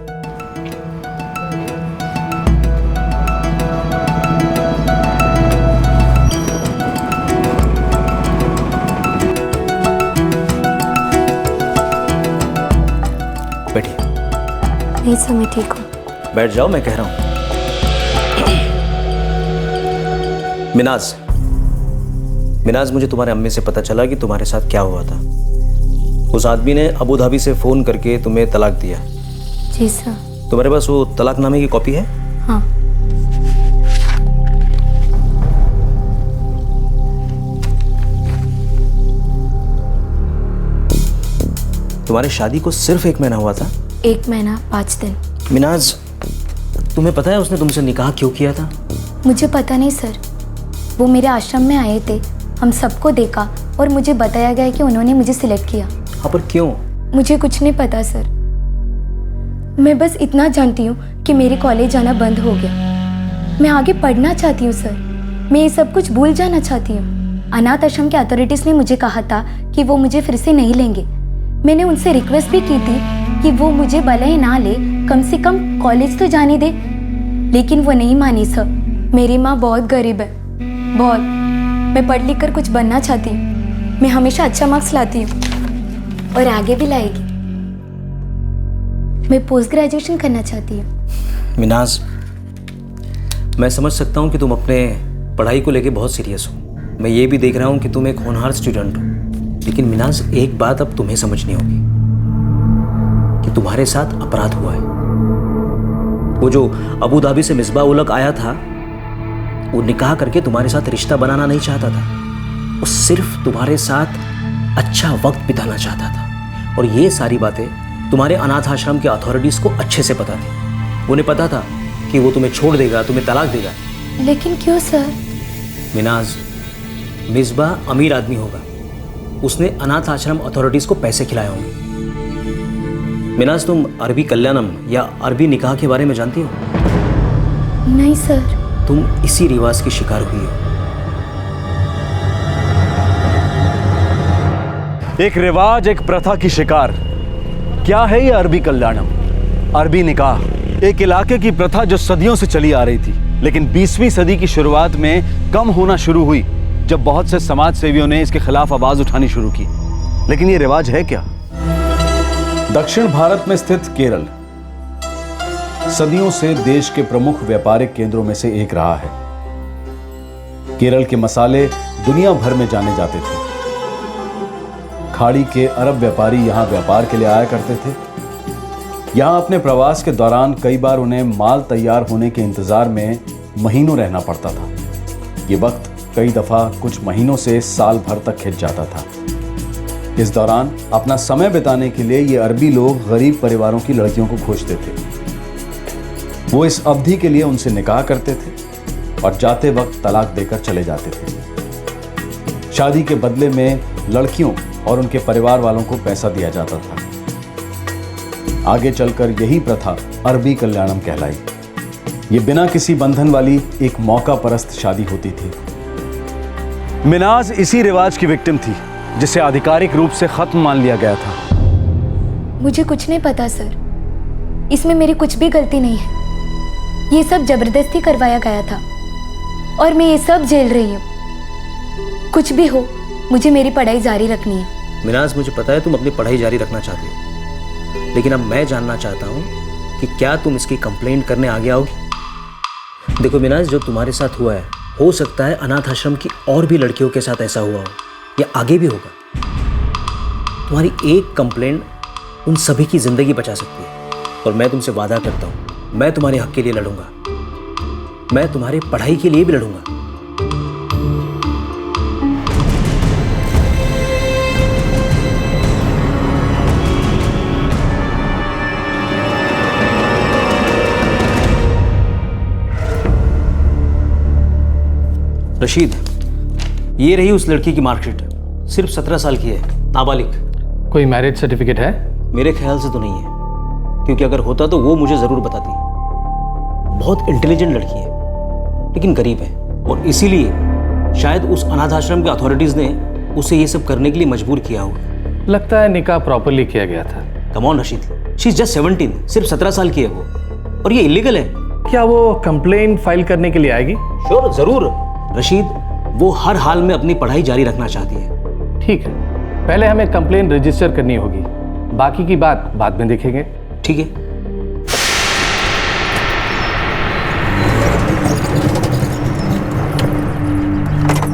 बैठिए। नहीं सर, मैं ठीक हूँ। बैठ जाओ, मैं कह रहा हूँ। मिनाज, मुझे तुम्हारे अम्मी से पता चला कि तुम्हारे साथ क्या हुआ था। उस आदमी ने अबू धाबी से फोन करके तुम्हें तलाक दिया। जी सर। तुम्हारे पास वो तलाकनामे की कॉपी है? हाँ। तुम्हारी शादी को सिर्फ 1 महीना हुआ था? 1 महीना 5 दिन। मिनाज, तुम्हें पता है उसने तुमसे निकाह क्यों किया था? मुझे पता नहीं सर, वो मेरे आश्रम में आए थे, हम सबको देखा और मुझे बताया गया कि उन्होंने मुझे सिलेक्ट किया। हाँ, पर क्यों? मुझे कुछ नहीं पता सर। मैं बस इतना जानती हूँ कि मेरे कॉलेज जाना बंद हो गया। मैं आगे पढ़ना चाहती हूँ सर, मैं ये सब कुछ भूल जाना चाहती हूँ। अनाथ आश्रम के अथॉरिटीज़ ने मुझे कहा था कि वो मुझे फिर से नहीं लेंगे। मैंने उनसे रिक्वेस्ट भी की थी कि वो मुझे भले ही ना ले, कम से कम कॉलेज तो जाने दे, लेकिन वो नहीं मानी सर। मेरी माँ बहुत गरीब है, बहुत। मैं पढ़ लिख कर कुछ बनना चाहती हूँ। मैं हमेशा अच्छा मार्क्स लाती हूँ और आगे भी लाएगी। मैं पोस्ट ग्रेजुएशन करना चाहती हूँ। मिनाज, मैं समझ सकता हूँ कि तुम अपने पढ़ाई को लेके बहुत सीरियस हो। मैं ये भी देख रहा हूँ कि तुम एक होनहार स्टूडेंट हो। लेकिन मिनाज, एक बात अब तुम्हें समझनी होगी कि तुम्हारे साथ अपराध हुआ है। वो जो अबू धाबी से मिसबा उलग आया था, वो निकाह करके तुम्हारे साथ रिश्ता बनाना नहीं चाहता था। वो सिर्फ तुम्हारे साथ अच्छा वक्त बिताना चाहता था। और ये सारी बातें तुम्हारे अनाथ आश्रम के अथॉरिटीज़ को अच्छे से पता थी। उन्हें पता था कि वो तुम्हें छोड़ देगा, तुम्हें तलाक देगा। लेकिन क्यों सर? मिनाज, मिसबा अमीर आदमी होगा, उसने अनाथ आश्रम अथॉरिटीज़ को पैसे खिलाए होंगे। मिनाज, तुम अरबी कल्याणम या अरबी निकाह के बारे में जानती हो? नहीं सर। तुम इसी रिवाज की शिकार हुई हो। एक रिवाज, एक प्रथा की शिकार। क्या है ये अरबी कल्याणम, अरबी निकाह? एक इलाके की प्रथा जो सदियों से चली आ रही थी, लेकिन 20वीं सदी की शुरुआत में कम होना शुरू हुई जब बहुत से समाज सेवियों ने इसके खिलाफ आवाज उठानी शुरू की। लेकिन ये रिवाज है क्या? दक्षिण भारत में स्थित केरल सदियों से देश के प्रमुख व्यापारिक केंद्रों में से एक रहा है। केरल के मसाले दुनिया भर में जाने जाते थे। खाड़ी के अरब व्यापारी यहां व्यापार के लिए आया करते थे। यहां अपने प्रवास के दौरान कई बार उन्हें माल तैयार होने के इंतजार में महीनों रहना पड़ता था। ये वक्त कई दफा कुछ महीनों से साल भर तक खिंच जाता था। इस दौरान अपना समय बिताने के लिए ये अरबी लोग गरीब परिवारों की लड़कियों को खोजते थे। वो इस अवधि के लिए उनसे निकाह करते थे और जाते वक्त तलाक देकर चले जाते थे। शादी के बदले में लड़कियों और उनके परिवार वालों को पैसा दिया जाता था। आगे चलकर यही प्रथा अरबी कल्याणम कहलाई। ये बिना किसी बंधन वाली एक मौका परस्त शादी होती थी। मिनाज इसी रिवाज की विक्टिम थी जिसे आधिकारिक रूप से खत्म मान लिया गया था। मुझे कुछ नहीं पता सर, इसमें मेरी कुछ भी गलती नहीं है। ये सब जबरदस्ती करवाया गया था और मैं ये सब झेल रही हूँ। कुछ भी हो, मुझे मेरी पढ़ाई जारी रखनी है। मिनाज, मुझे पता है तुम अपनी पढ़ाई जारी रखना चाहती हो, लेकिन अब मैं जानना चाहता हूँ कि क्या तुम इसकी कंप्लेंट करने आगे आओगी? देखो मिनाज, जो तुम्हारे साथ हुआ है, हो सकता है अनाथ आश्रम की और भी लड़कियों के साथ ऐसा हुआ हो या आगे भी होगा। तुम्हारी एक कंप्लेंट उन सभी की जिंदगी बचा सकती है। और मैं तुमसे वादा करता हूं, मैं तुम्हारे हक के लिए लड़ूंगा, मैं तुम्हारे पढ़ाई के लिए भी लड़ूंगा। रशीद, ये रही उस लड़की की मार्कशीट। सिर्फ 17 साल की है, नाबालिग। कोई मैरिज सर्टिफिकेट है? मेरे ख्याल से तो नहीं है, क्योंकि अगर होता तो वो मुझे जरूर बताती। बहुत इंटेलिजेंट लड़की है, लेकिन गरीब है, और इसीलिए शायद उस अनाथ आश्रम के अथॉरिटीज ने उसे ये सब करने के लिए मजबूर किया होगा। लगता है निकाह प्रॉपरली किया गया था। Come on Rashid, she is just 17, सिर्फ 17 साल की है वो, और ये इलीगल है। क्या वो कंप्लेन फाइल करने के लिए आएगी? श्योर, जरूर। रशीद, वो हर हाल में अपनी पढ़ाई जारी रखना चाहती है। ठीक है, पहले हमें कंप्लेन रजिस्टर करनी होगी, बाकी की बात बाद में देखेंगे। ठीक है।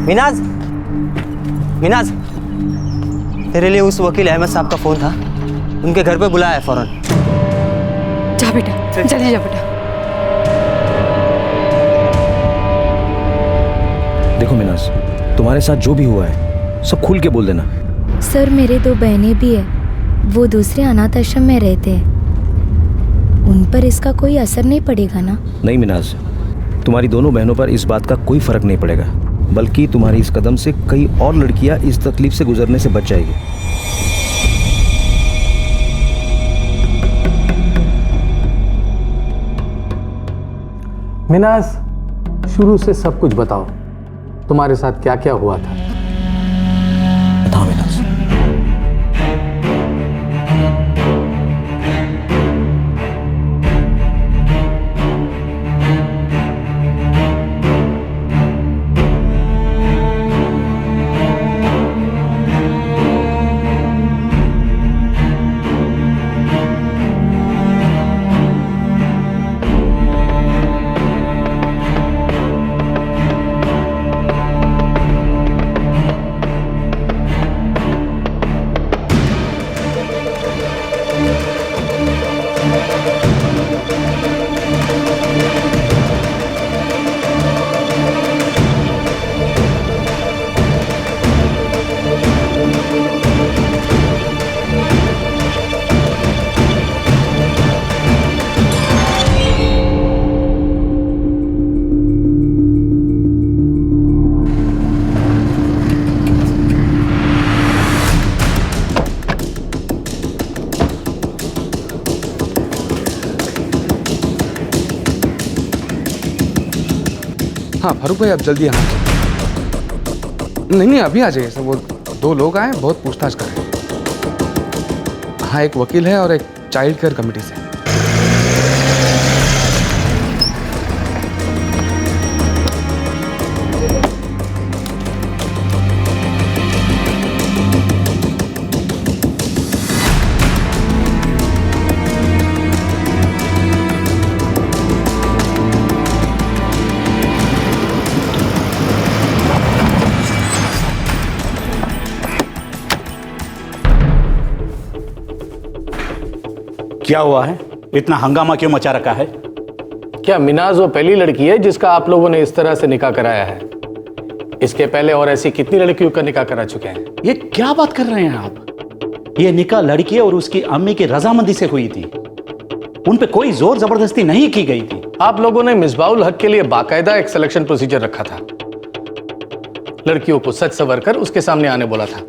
मिनाज, मिनाज, तेरे लिए उस वकील अहमद साहब का फोन था, उनके घर पे बुलाया है फौरन। जा बेटा, जल्दी जा बेटा। देखो मिनाज, तुम्हारे साथ जो भी हुआ है सब खुल के बोल देना। सर, मेरे 2 बहनें भी हैं, वो दूसरे अनाथ आश्रम में रहते हैं, उन पर इसका कोई असर नहीं पड़ेगा ना? नहीं मिनाज, तुम्हारी दोनों बहनों पर इस बात का कोई फर्क नहीं पड़ेगा, बल्कि तुम्हारी इस कदम से कई और लड़कियां इस तकलीफ से गुजरने से बच जाएगी। मिनाज, शुरू से सब कुछ बताओ, तुम्हारे साथ क्या क्या हुआ था? बताओ मिनाज। हाँ फारूक भाई, आप जल्दी यहाँ आ जाइए। नहीं अभी आ जाइए सर, वो 2 लोग आए, बहुत पूछताछ कर रहे हैं। हाँ, एक वकील है और एक चाइल्ड केयर कमेटी से। क्या हुआ है? इतना हंगामा क्यों मचा रखा है? क्या मिनाज वो पहली लड़की है जिसका आप लोगों ने इस तरह से निकाह कराया है? इसके पहले और ऐसी कितनी लड़कियों का निकाह करा चुके हैं? ये क्या बात कर रहे हैं आप? ये निकाह लड़की और उसकी अम्मी की रजामंदी से हुई थी, उन पे कोई जोर जबरदस्ती नहीं की गई थी। आप लोगों ने मिसबाउल हक के लिए बाकायदा एक सिलेक्शन प्रोसीजर रखा था, लड़कियों को सच सवर कर उसके सामने आने बोला था,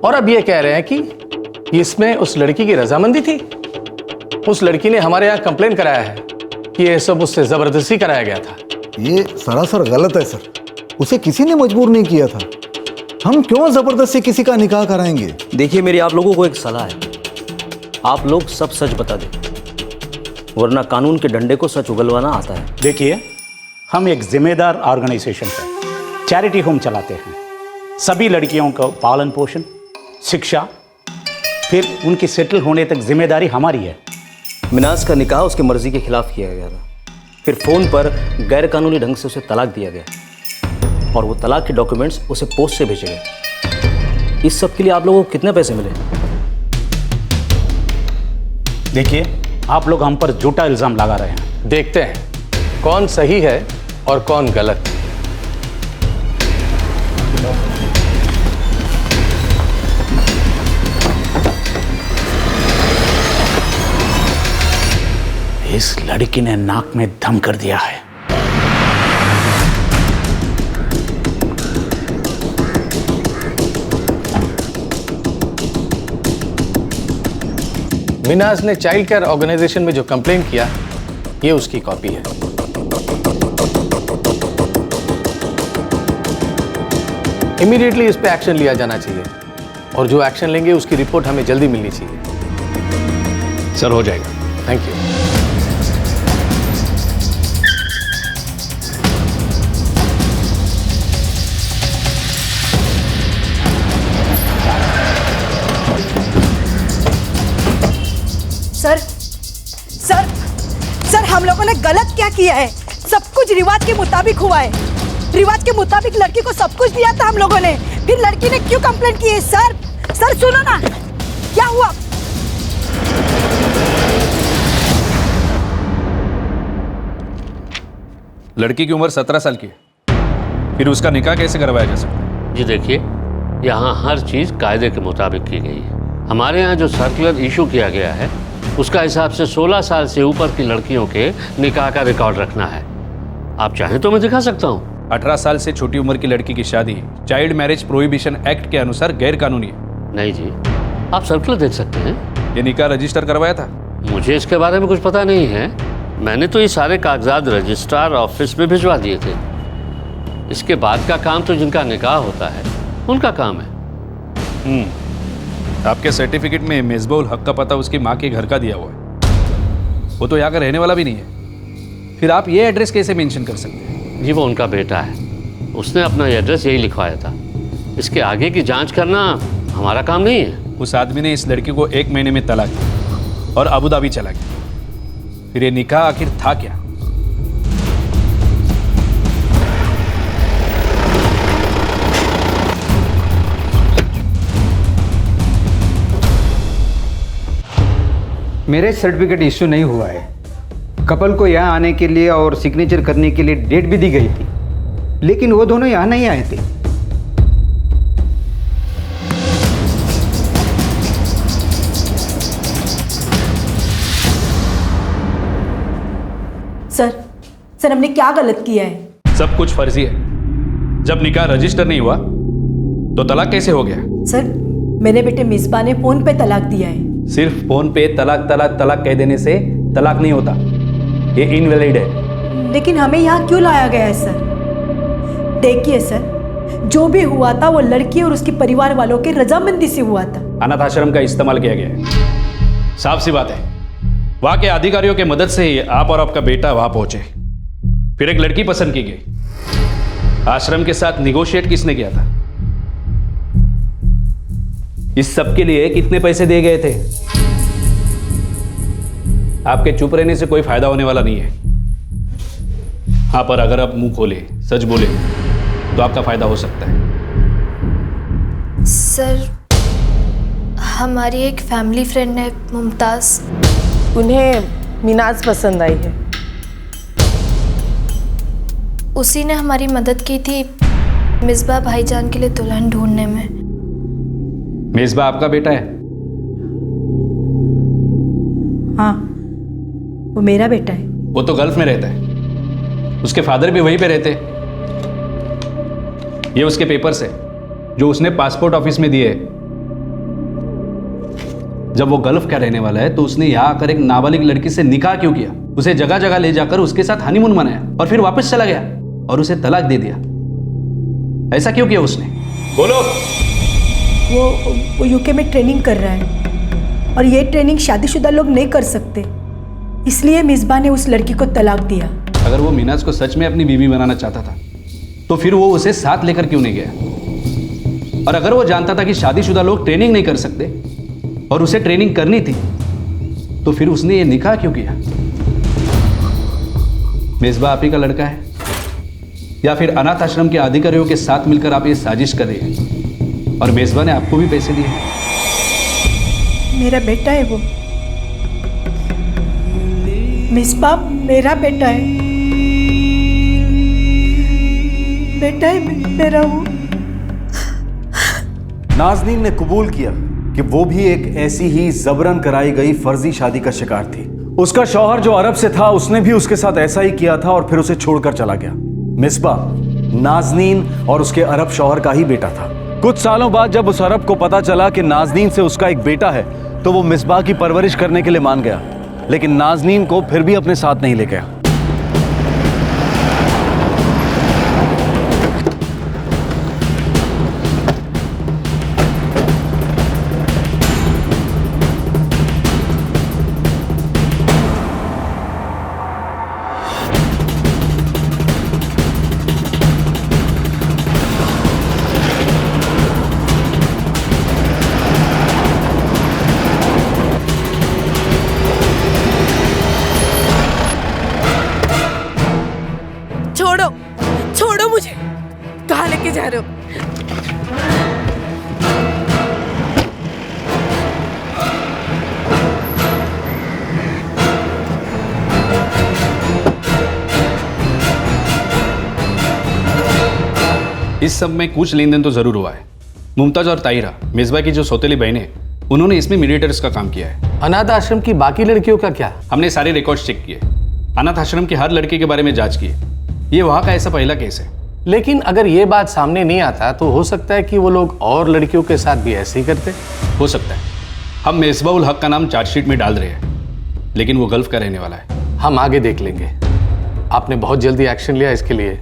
और अब ये कह रहे हैं कि इसमें उस लड़की की रजामंदी थी। उस लड़की ने हमारे यहाँ कंप्लेन कराया है कि ये सब उससे जबरदस्ती कराया गया था। ये सरासर गलत है सर, उसे किसी ने मजबूर नहीं किया था। हम क्यों जबरदस्ती किसी का निकाह कराएंगे? देखिए, मेरी आप लोगों को एक सलाह है, आप लोग सब सच बता दें, वरना कानून के डंडे को सच उगलवाना आता है। देखिए, हम एक जिम्मेदार ऑर्गेनाइजेशन है, चैरिटी होम चलाते हैं। सभी लड़कियों का पालन पोषण, शिक्षा, फिर उनकी सेटल होने तक जिम्मेदारी हमारी है। मिनाज का निकाह उसकी मर्जी के खिलाफ किया गया था, फिर फ़ोन पर गैरकानूनी ढंग से उसे तलाक दिया गया और वो तलाक के डॉक्यूमेंट्स उसे पोस्ट से भेजे गए। इस सब के लिए आप लोगों को कितने पैसे मिले? देखिए, आप लोग हम पर झूठा इल्ज़ाम लगा रहे हैं। देखते हैं कौन सही है और कौन गलत। इस लड़की ने नाक में दम कर दिया है। मिनाज ने चाइल्ड केयर ऑर्गेनाइजेशन में जो कंप्लेंट किया, ये उसकी कॉपी है। इमीडिएटली इस पे एक्शन लिया जाना चाहिए और जो एक्शन लेंगे उसकी रिपोर्ट हमें जल्दी मिलनी चाहिए। सर, हो जाएगा। Thank you. Sir sir sir, हम लोगों ने गलत क्या किया है? सब कुछ रिवाज के मुताबिक हुआ है। रिवाज के मुताबिक लड़की को सब कुछ दिया था हम लोगों ने, फिर लड़की ने क्यों कंप्लेंट की है? सर सर सुनो ना, क्या हुआ? लड़की की उम्र 17 साल की है, फिर उसका निकाह कैसे करवाया जा सकता है? जी देखिए, यहाँ हर चीज़ कायदे के मुताबिक की गई है। हमारे यहाँ जो सर्कुलर इशू किया गया है उसका हिसाब से 16 साल से ऊपर की लड़कियों के निकाह का रिकॉर्ड रखना है। आप चाहें तो मैं दिखा सकता हूँ। 18 साल से छोटी उम्र की लड़की की शादी चाइल्ड मैरिज प्रोहिबिशन एक्ट के अनुसार गैर कानूनी है। नहीं जी, आप सर्कुलर देख सकते हैं। ये निकाह रजिस्टर करवाया था? मुझे इसके बारे में कुछ पता नहीं है। मैंने तो ये सारे कागजात रजिस्ट्रार ऑफिस में भिजवा दिए थे। इसके बाद का काम तो जिनका निकाह होता है उनका काम है। आपके सर्टिफिकेट में मिसबाउल हक का पता उसकी माँ के घर का दिया हुआ है। वो तो यहाँ का रहने वाला भी नहीं है, फिर आप ये एड्रेस कैसे मेंशन कर सकते हैं? जी वो उनका बेटा है, उसने अपना एड्रेस यही लिखवाया था। इसके आगे की जांच करना हमारा काम नहीं है। उस आदमी ने इस लड़की को 1 महीने में तलाक दी और अबू धाबी चला गया। फिर ये निकाह आखिर था क्या? मेरे सर्टिफिकेट इश्यू नहीं हुआ है। कपल को यहाँ आने के लिए और सिग्नेचर करने के लिए डेट भी दी गई थी, लेकिन वो दोनों यहाँ नहीं आए थे। सर हमने क्या गलत किया है? सब कुछ फर्जी है। जब निकाह रजिस्टर नहीं हुआ तो तलाक कैसे हो गया? सर मेरे बेटे मिसबा ने फोन पे तलाक दिया है। सिर्फ फोन पे तलाक तलाक तलाक कह देने से तलाक नहीं होता, ये इनवैलिड है। लेकिन हमें यहाँ क्यों लाया गया है सर? देखिए सर, जो भी हुआ था वो लड़की और उसके परिवार वालों के रजामंदी से हुआ था। अनाथ आश्रम का इस्तेमाल किया गया है। साफ सी बात है, वहां के अधिकारियों की मदद से ही आप और आपका बेटा वहां पहुंचे। फिर एक लड़की पसंद की गई। आश्रम के साथ निगोशिएट किसने किया था? इस सब के लिए कितने पैसे दिए गए थे? आपके चुप रहने से कोई फायदा होने वाला नहीं है। हाँ, पर अगर आप मुंह खोले, सच बोले तो आपका फायदा हो सकता है। सर, हमारी एक फैमिली फ्रेंड है मुमताज़, उन्हें मिनाज पसंद आई है। उसी ने हमारी मदद की थी मिसबा भाईजान के लिए दुल्हन ढूंढने में। मिसबा आपका बेटा है? हाँ, वो मेरा बेटा है। वो तो गल्फ में रहता है, उसके फादर भी वहीं पे रहते। ये उसके पेपर्स है जो उसने पासपोर्ट ऑफिस में दिए। जब वो गल्फ का रहने वाला है तो उसने यहाँ आकर एक नाबालिग लड़की से निकाह क्यों किया? उसे जगह जगह ले जाकर उसके साथ हनीमून मनाया और फिर वापस चला गया और उसे तलाक दे दिया। ऐसा क्यों किया उसने? बोलो। वो यूके में ट्रेनिंग कर रहा है और ये ट्रेनिंग शादीशुदा लोग नहीं कर सकते, इसलिए मिसबा ने उस लड़की को तलाक दिया। अगर वो मिनाज को सच में अपनी बीवी बनाना चाहता था तो फिर वो उसे साथ लेकर क्यों नहीं गया? और अगर वो जानता था कि शादीशुदा लोग ट्रेनिंग नहीं कर सकते और उसे ट्रेनिंग करनी थी तो फिर उसने ये निकाह क्यों किया? मेजबा आप ही का लड़का है या फिर अनाथ आश्रम के अधिकारियों के साथ मिलकर आप ये साजिश कर रहे हैं और मेजबा ने आपको भी पैसे दिए? मेरा बेटा है वो। मिसबा मेरा बेटा है। बेटा है मेरा वो। नाज़नीन ने कबूल किया कि वो भी एक ऐसी ही जबरन कराई गई फर्जी शादी का शिकार थी। उसका शौहर जो अरब से था उसने भी उसके साथ ऐसा ही किया था और फिर उसे छोड़कर चला गया। मिसबा नाज़नीन और उसके अरब शौहर का ही बेटा था। कुछ सालों बाद जब उस अरब को पता चला कि नाज़नीन से उसका एक बेटा है तो वो मिसबा की परवरिश करने के लिए मान गया, लेकिन नाज़नीन को फिर भी अपने साथ नहीं ले गया। छोड़ो मुझे। कहाँ लेके जा रहे हो? इस सब में कुछ लेन देन तो जरूर हुआ है। मुमताज और ताहिरा, मेजबा की जो सौतेली बहनें, उन्होंने इसमें मीडिएटर्स का काम किया है। अनाथ आश्रम की बाकी लड़कियों का क्या? हमने सारे रिकॉर्ड्स चेक किए, अनाथ आश्रम की हर लड़की के बारे में जांच की। ये वहां का ऐसा पहला केस है। लेकिन अगर ये बात सामने नहीं आता तो हो सकता है कि वो लोग और लड़कियों के साथ भी ऐसे ही करते। हो सकता है। हम मेजबा उल हक का नाम चार्जशीट में डाल रहे हैं, लेकिन वो गल्फ का रहने वाला है। हम आगे देख लेंगे। आपने बहुत जल्दी एक्शन लिया, इसके लिए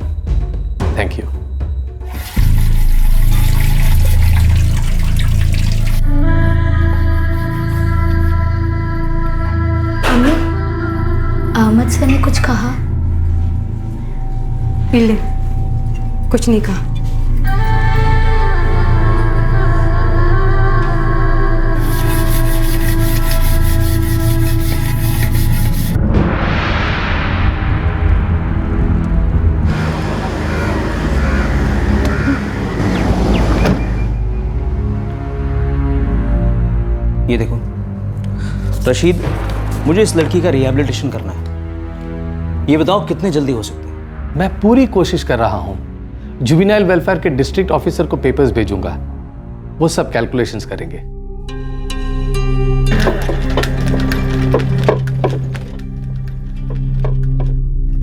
थैंक यू। अहमद सर ने कुछ कहा? पिल्ले कुछ नहीं कहा। ये देखो रशीद, मुझे इस लड़की का रिहैबिलिटेशन करना है। ये बताओ कितने जल्दी हो सकते हैं? मैं पूरी कोशिश कर रहा हूं। जुवेनाइल वेलफेयर के डिस्ट्रिक्ट ऑफिसर को पेपर्स भेजूंगा, वो सब कैलकुलेशंस करेंगे।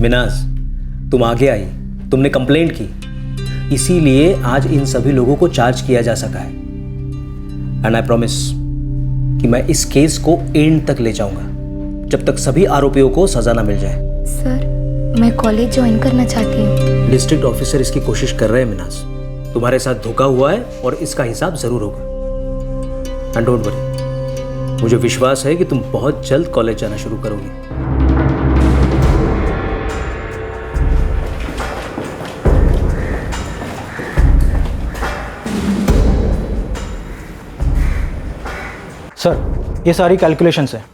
मिनाज, तुम आगे आई, तुमने कंप्लेंट की, इसीलिए आज इन सभी लोगों को चार्ज किया जा सका है। एंड आई प्रॉमिस कि मैं इस केस को एंड तक ले जाऊंगा जब तक सभी आरोपियों को सजा ना मिल जाए। सर, मैं कॉलेज ज्वाइन करना चाहती हूँ। डिस्ट्रिक्ट ऑफिसर इसकी कोशिश कर रहे हैं मिनाज। तुम्हारे साथ धोखा हुआ है और इसका हिसाब जरूर होगा। एंड डोंट वरी, मुझे विश्वास है कि तुम बहुत जल्द कॉलेज जाना शुरू करोगी। सर, ये सारी कैलकुलेशंस हैं।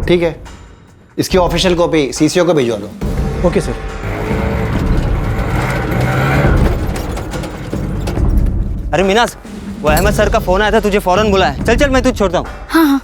ठीक है, इसकी ऑफिशियल कॉपी सीसीओ को भिजवा दो। Okay sir. अरे मिनाज, वो अहमद सर का फोन आया था, तुझे फौरन बुलाया। चल चल, मैं तुझे छोड़ता हूँ। हाँ हाँ।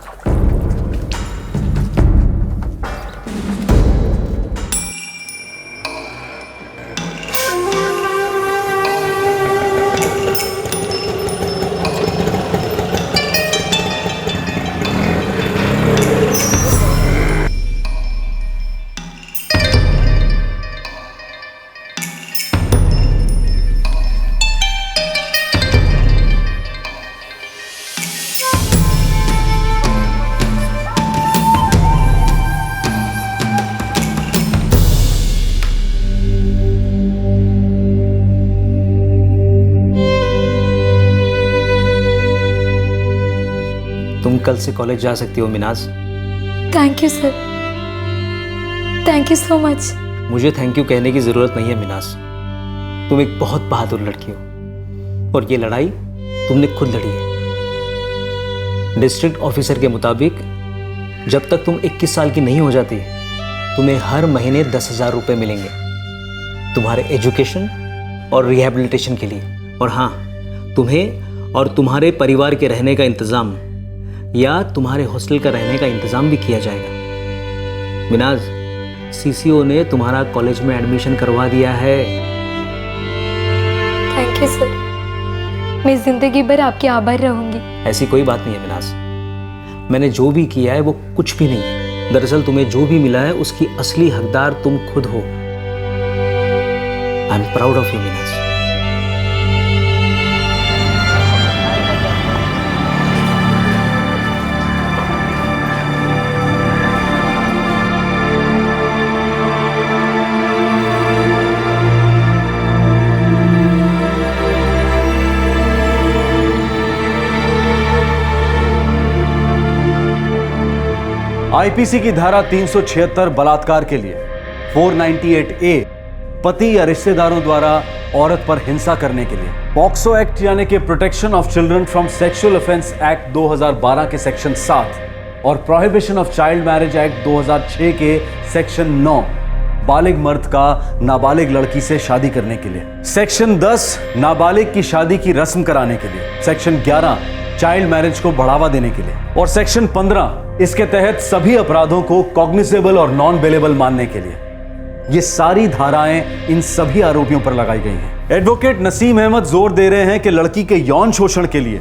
तुम कल से कॉलेज जा सकती हो Minaj. Thank you sir, thank you so much. मुझे थैंक यू कहने की जरूरत नहीं है मिनाज, तुम एक बहुत बहादुर लड़की हो और ये लड़ाई तुमने खुद लड़ी है। डिस्ट्रिक्ट ऑफिसर के मुताबिक जब तक तुम 21 साल की नहीं हो जाती तुम्हें हर महीने 10,000 रुपये मिलेंगे तुम्हारे एजुकेशन और रिहैबिलिटेशन के लिए। और हाँ, तुम्हें और तुम्हारे परिवार के रहने का इंतज़ाम या तुम्हारे हॉस्टल का रहने का इंतज़ाम भी किया जाएगा। मिनाज, सीसीओ ने तुम्हारा कॉलेज में एडमिशन करवा दिया है। थैंक यू सर, मैं जिंदगी भर आपकी आभार रहूंगी। ऐसी कोई बात नहीं है मिनाज, मैंने जो भी किया है वो कुछ भी नहीं है। दरअसल तुम्हें जो भी मिला है उसकी असली हकदार तुम खुद हो। I am proud of you Minaj. IPC की धारा 376 बलात्कार के लिए, 498A पति या रिश्तेदारों द्वारा औरत पर हिंसा करने के लिए, पॉक्सो एक्ट यानी कि protection of children from sexual offence act 2012 के सेक्शन 7 और prohibition of child marriage act 2006 के सेक्शन 9 बालिग मर्द का नाबालिग लड़की से शादी करने के लिए, सेक्शन 10 नाबालिग की शादी की रस्म कराने के लिए, सेक्शन 11 चाइल्ड मैरिज को बढ़ावा देने के लिए और सेक्शन 15 इसके तहत सभी अपराधों को कॉग्निसेबल और नॉन बेलेबल मानने के लिए। ये सारी धाराएं इन सभी आरोपियों पर लगाई गई हैं। एडवोकेट नसीम अहमद जोर दे रहे हैं कि लड़की के यौन शोषण के लिए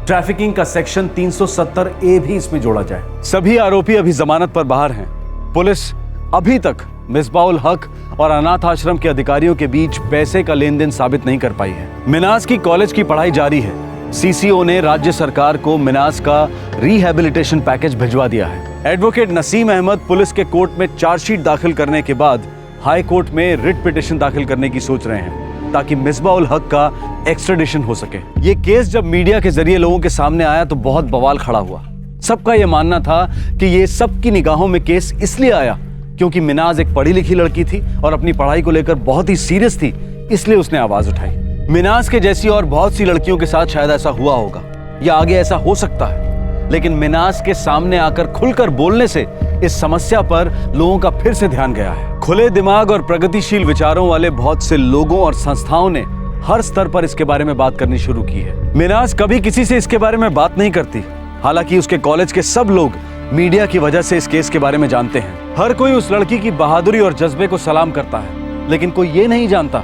ट्रैफिकिंग का सेक्शन 370A भी इसमें जोड़ा जाए। सभी आरोपी अभी जमानत पर बाहर हैं। पुलिस अभी तक मिसबाउल हक और अनाथ आश्रम के अधिकारियों के बीच पैसे का लेन देन साबित नहीं कर पाई है। मिनाज की कॉलेज की पढ़ाई जारी है। सीसीओ ने राज्य सरकार को मिनाज का रिहैबिलिटेशन पैकेज भिजवा दिया है। एडवोकेट नसीम अहमद पुलिस के कोर्ट में चार्जशीट दाखिल करने के बाद हाई कोर्ट में रिट पिटिशन दाखिल करने की सोच रहे हैं ताकि मिसबाउल हक का एक्स्ट्रेडिशन हो सके। ये केस जब मीडिया के जरिए लोगों के सामने आया तो बहुत बवाल खड़ा हुआ। सबका यह मानना था कि ये सबकी निगाहों में केस इसलिए आया क्योंकि मिनाज एक पढ़ी लिखी लड़की थी और अपनी पढ़ाई को लेकर बहुत ही सीरियस थी, इसलिए उसने आवाज उठाई। मिनाज के जैसी और बहुत सी लड़कियों के साथ शायद ऐसा हुआ होगा या आगे ऐसा हो सकता है, लेकिन मिनाज के सामने आकर खुलकर बोलने से इस समस्या पर लोगों का फिर से ध्यान गया है। खुले दिमाग और प्रगतिशील विचारों वाले बहुत से लोगों और संस्थाओं ने हर स्तर पर इसके बारे में बात करनी शुरू की है। मिनाज कभी किसी से इसके बारे में बात नहीं करती, हालांकि उसके कॉलेज के सब लोग मीडिया की वजह से इस केस के बारे में जानते हैं। हर कोई उस लड़की की बहादुरी और जज्बे को सलाम करता है, लेकिन कोई ये नहीं जानता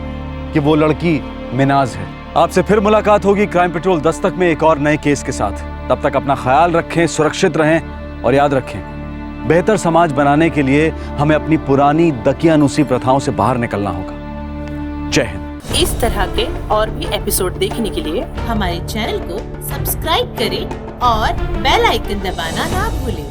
कि वो लड़की मिनाज है। आपसे फिर मुलाकात होगी क्राइम पेट्रोल दस्तक में एक और नए केस के साथ। तब तक अपना ख्याल रखें, सुरक्षित रहें और याद रखें, बेहतर समाज बनाने के लिए हमें अपनी पुरानी दकियानूसी प्रथाओं से बाहर निकलना होगा। जय हिंद। इस तरह के और भी एपिसोड देखने के लिए हमारे चैनल को सब्सक्राइब करें और बेल आइकन दबाना ना भूलें।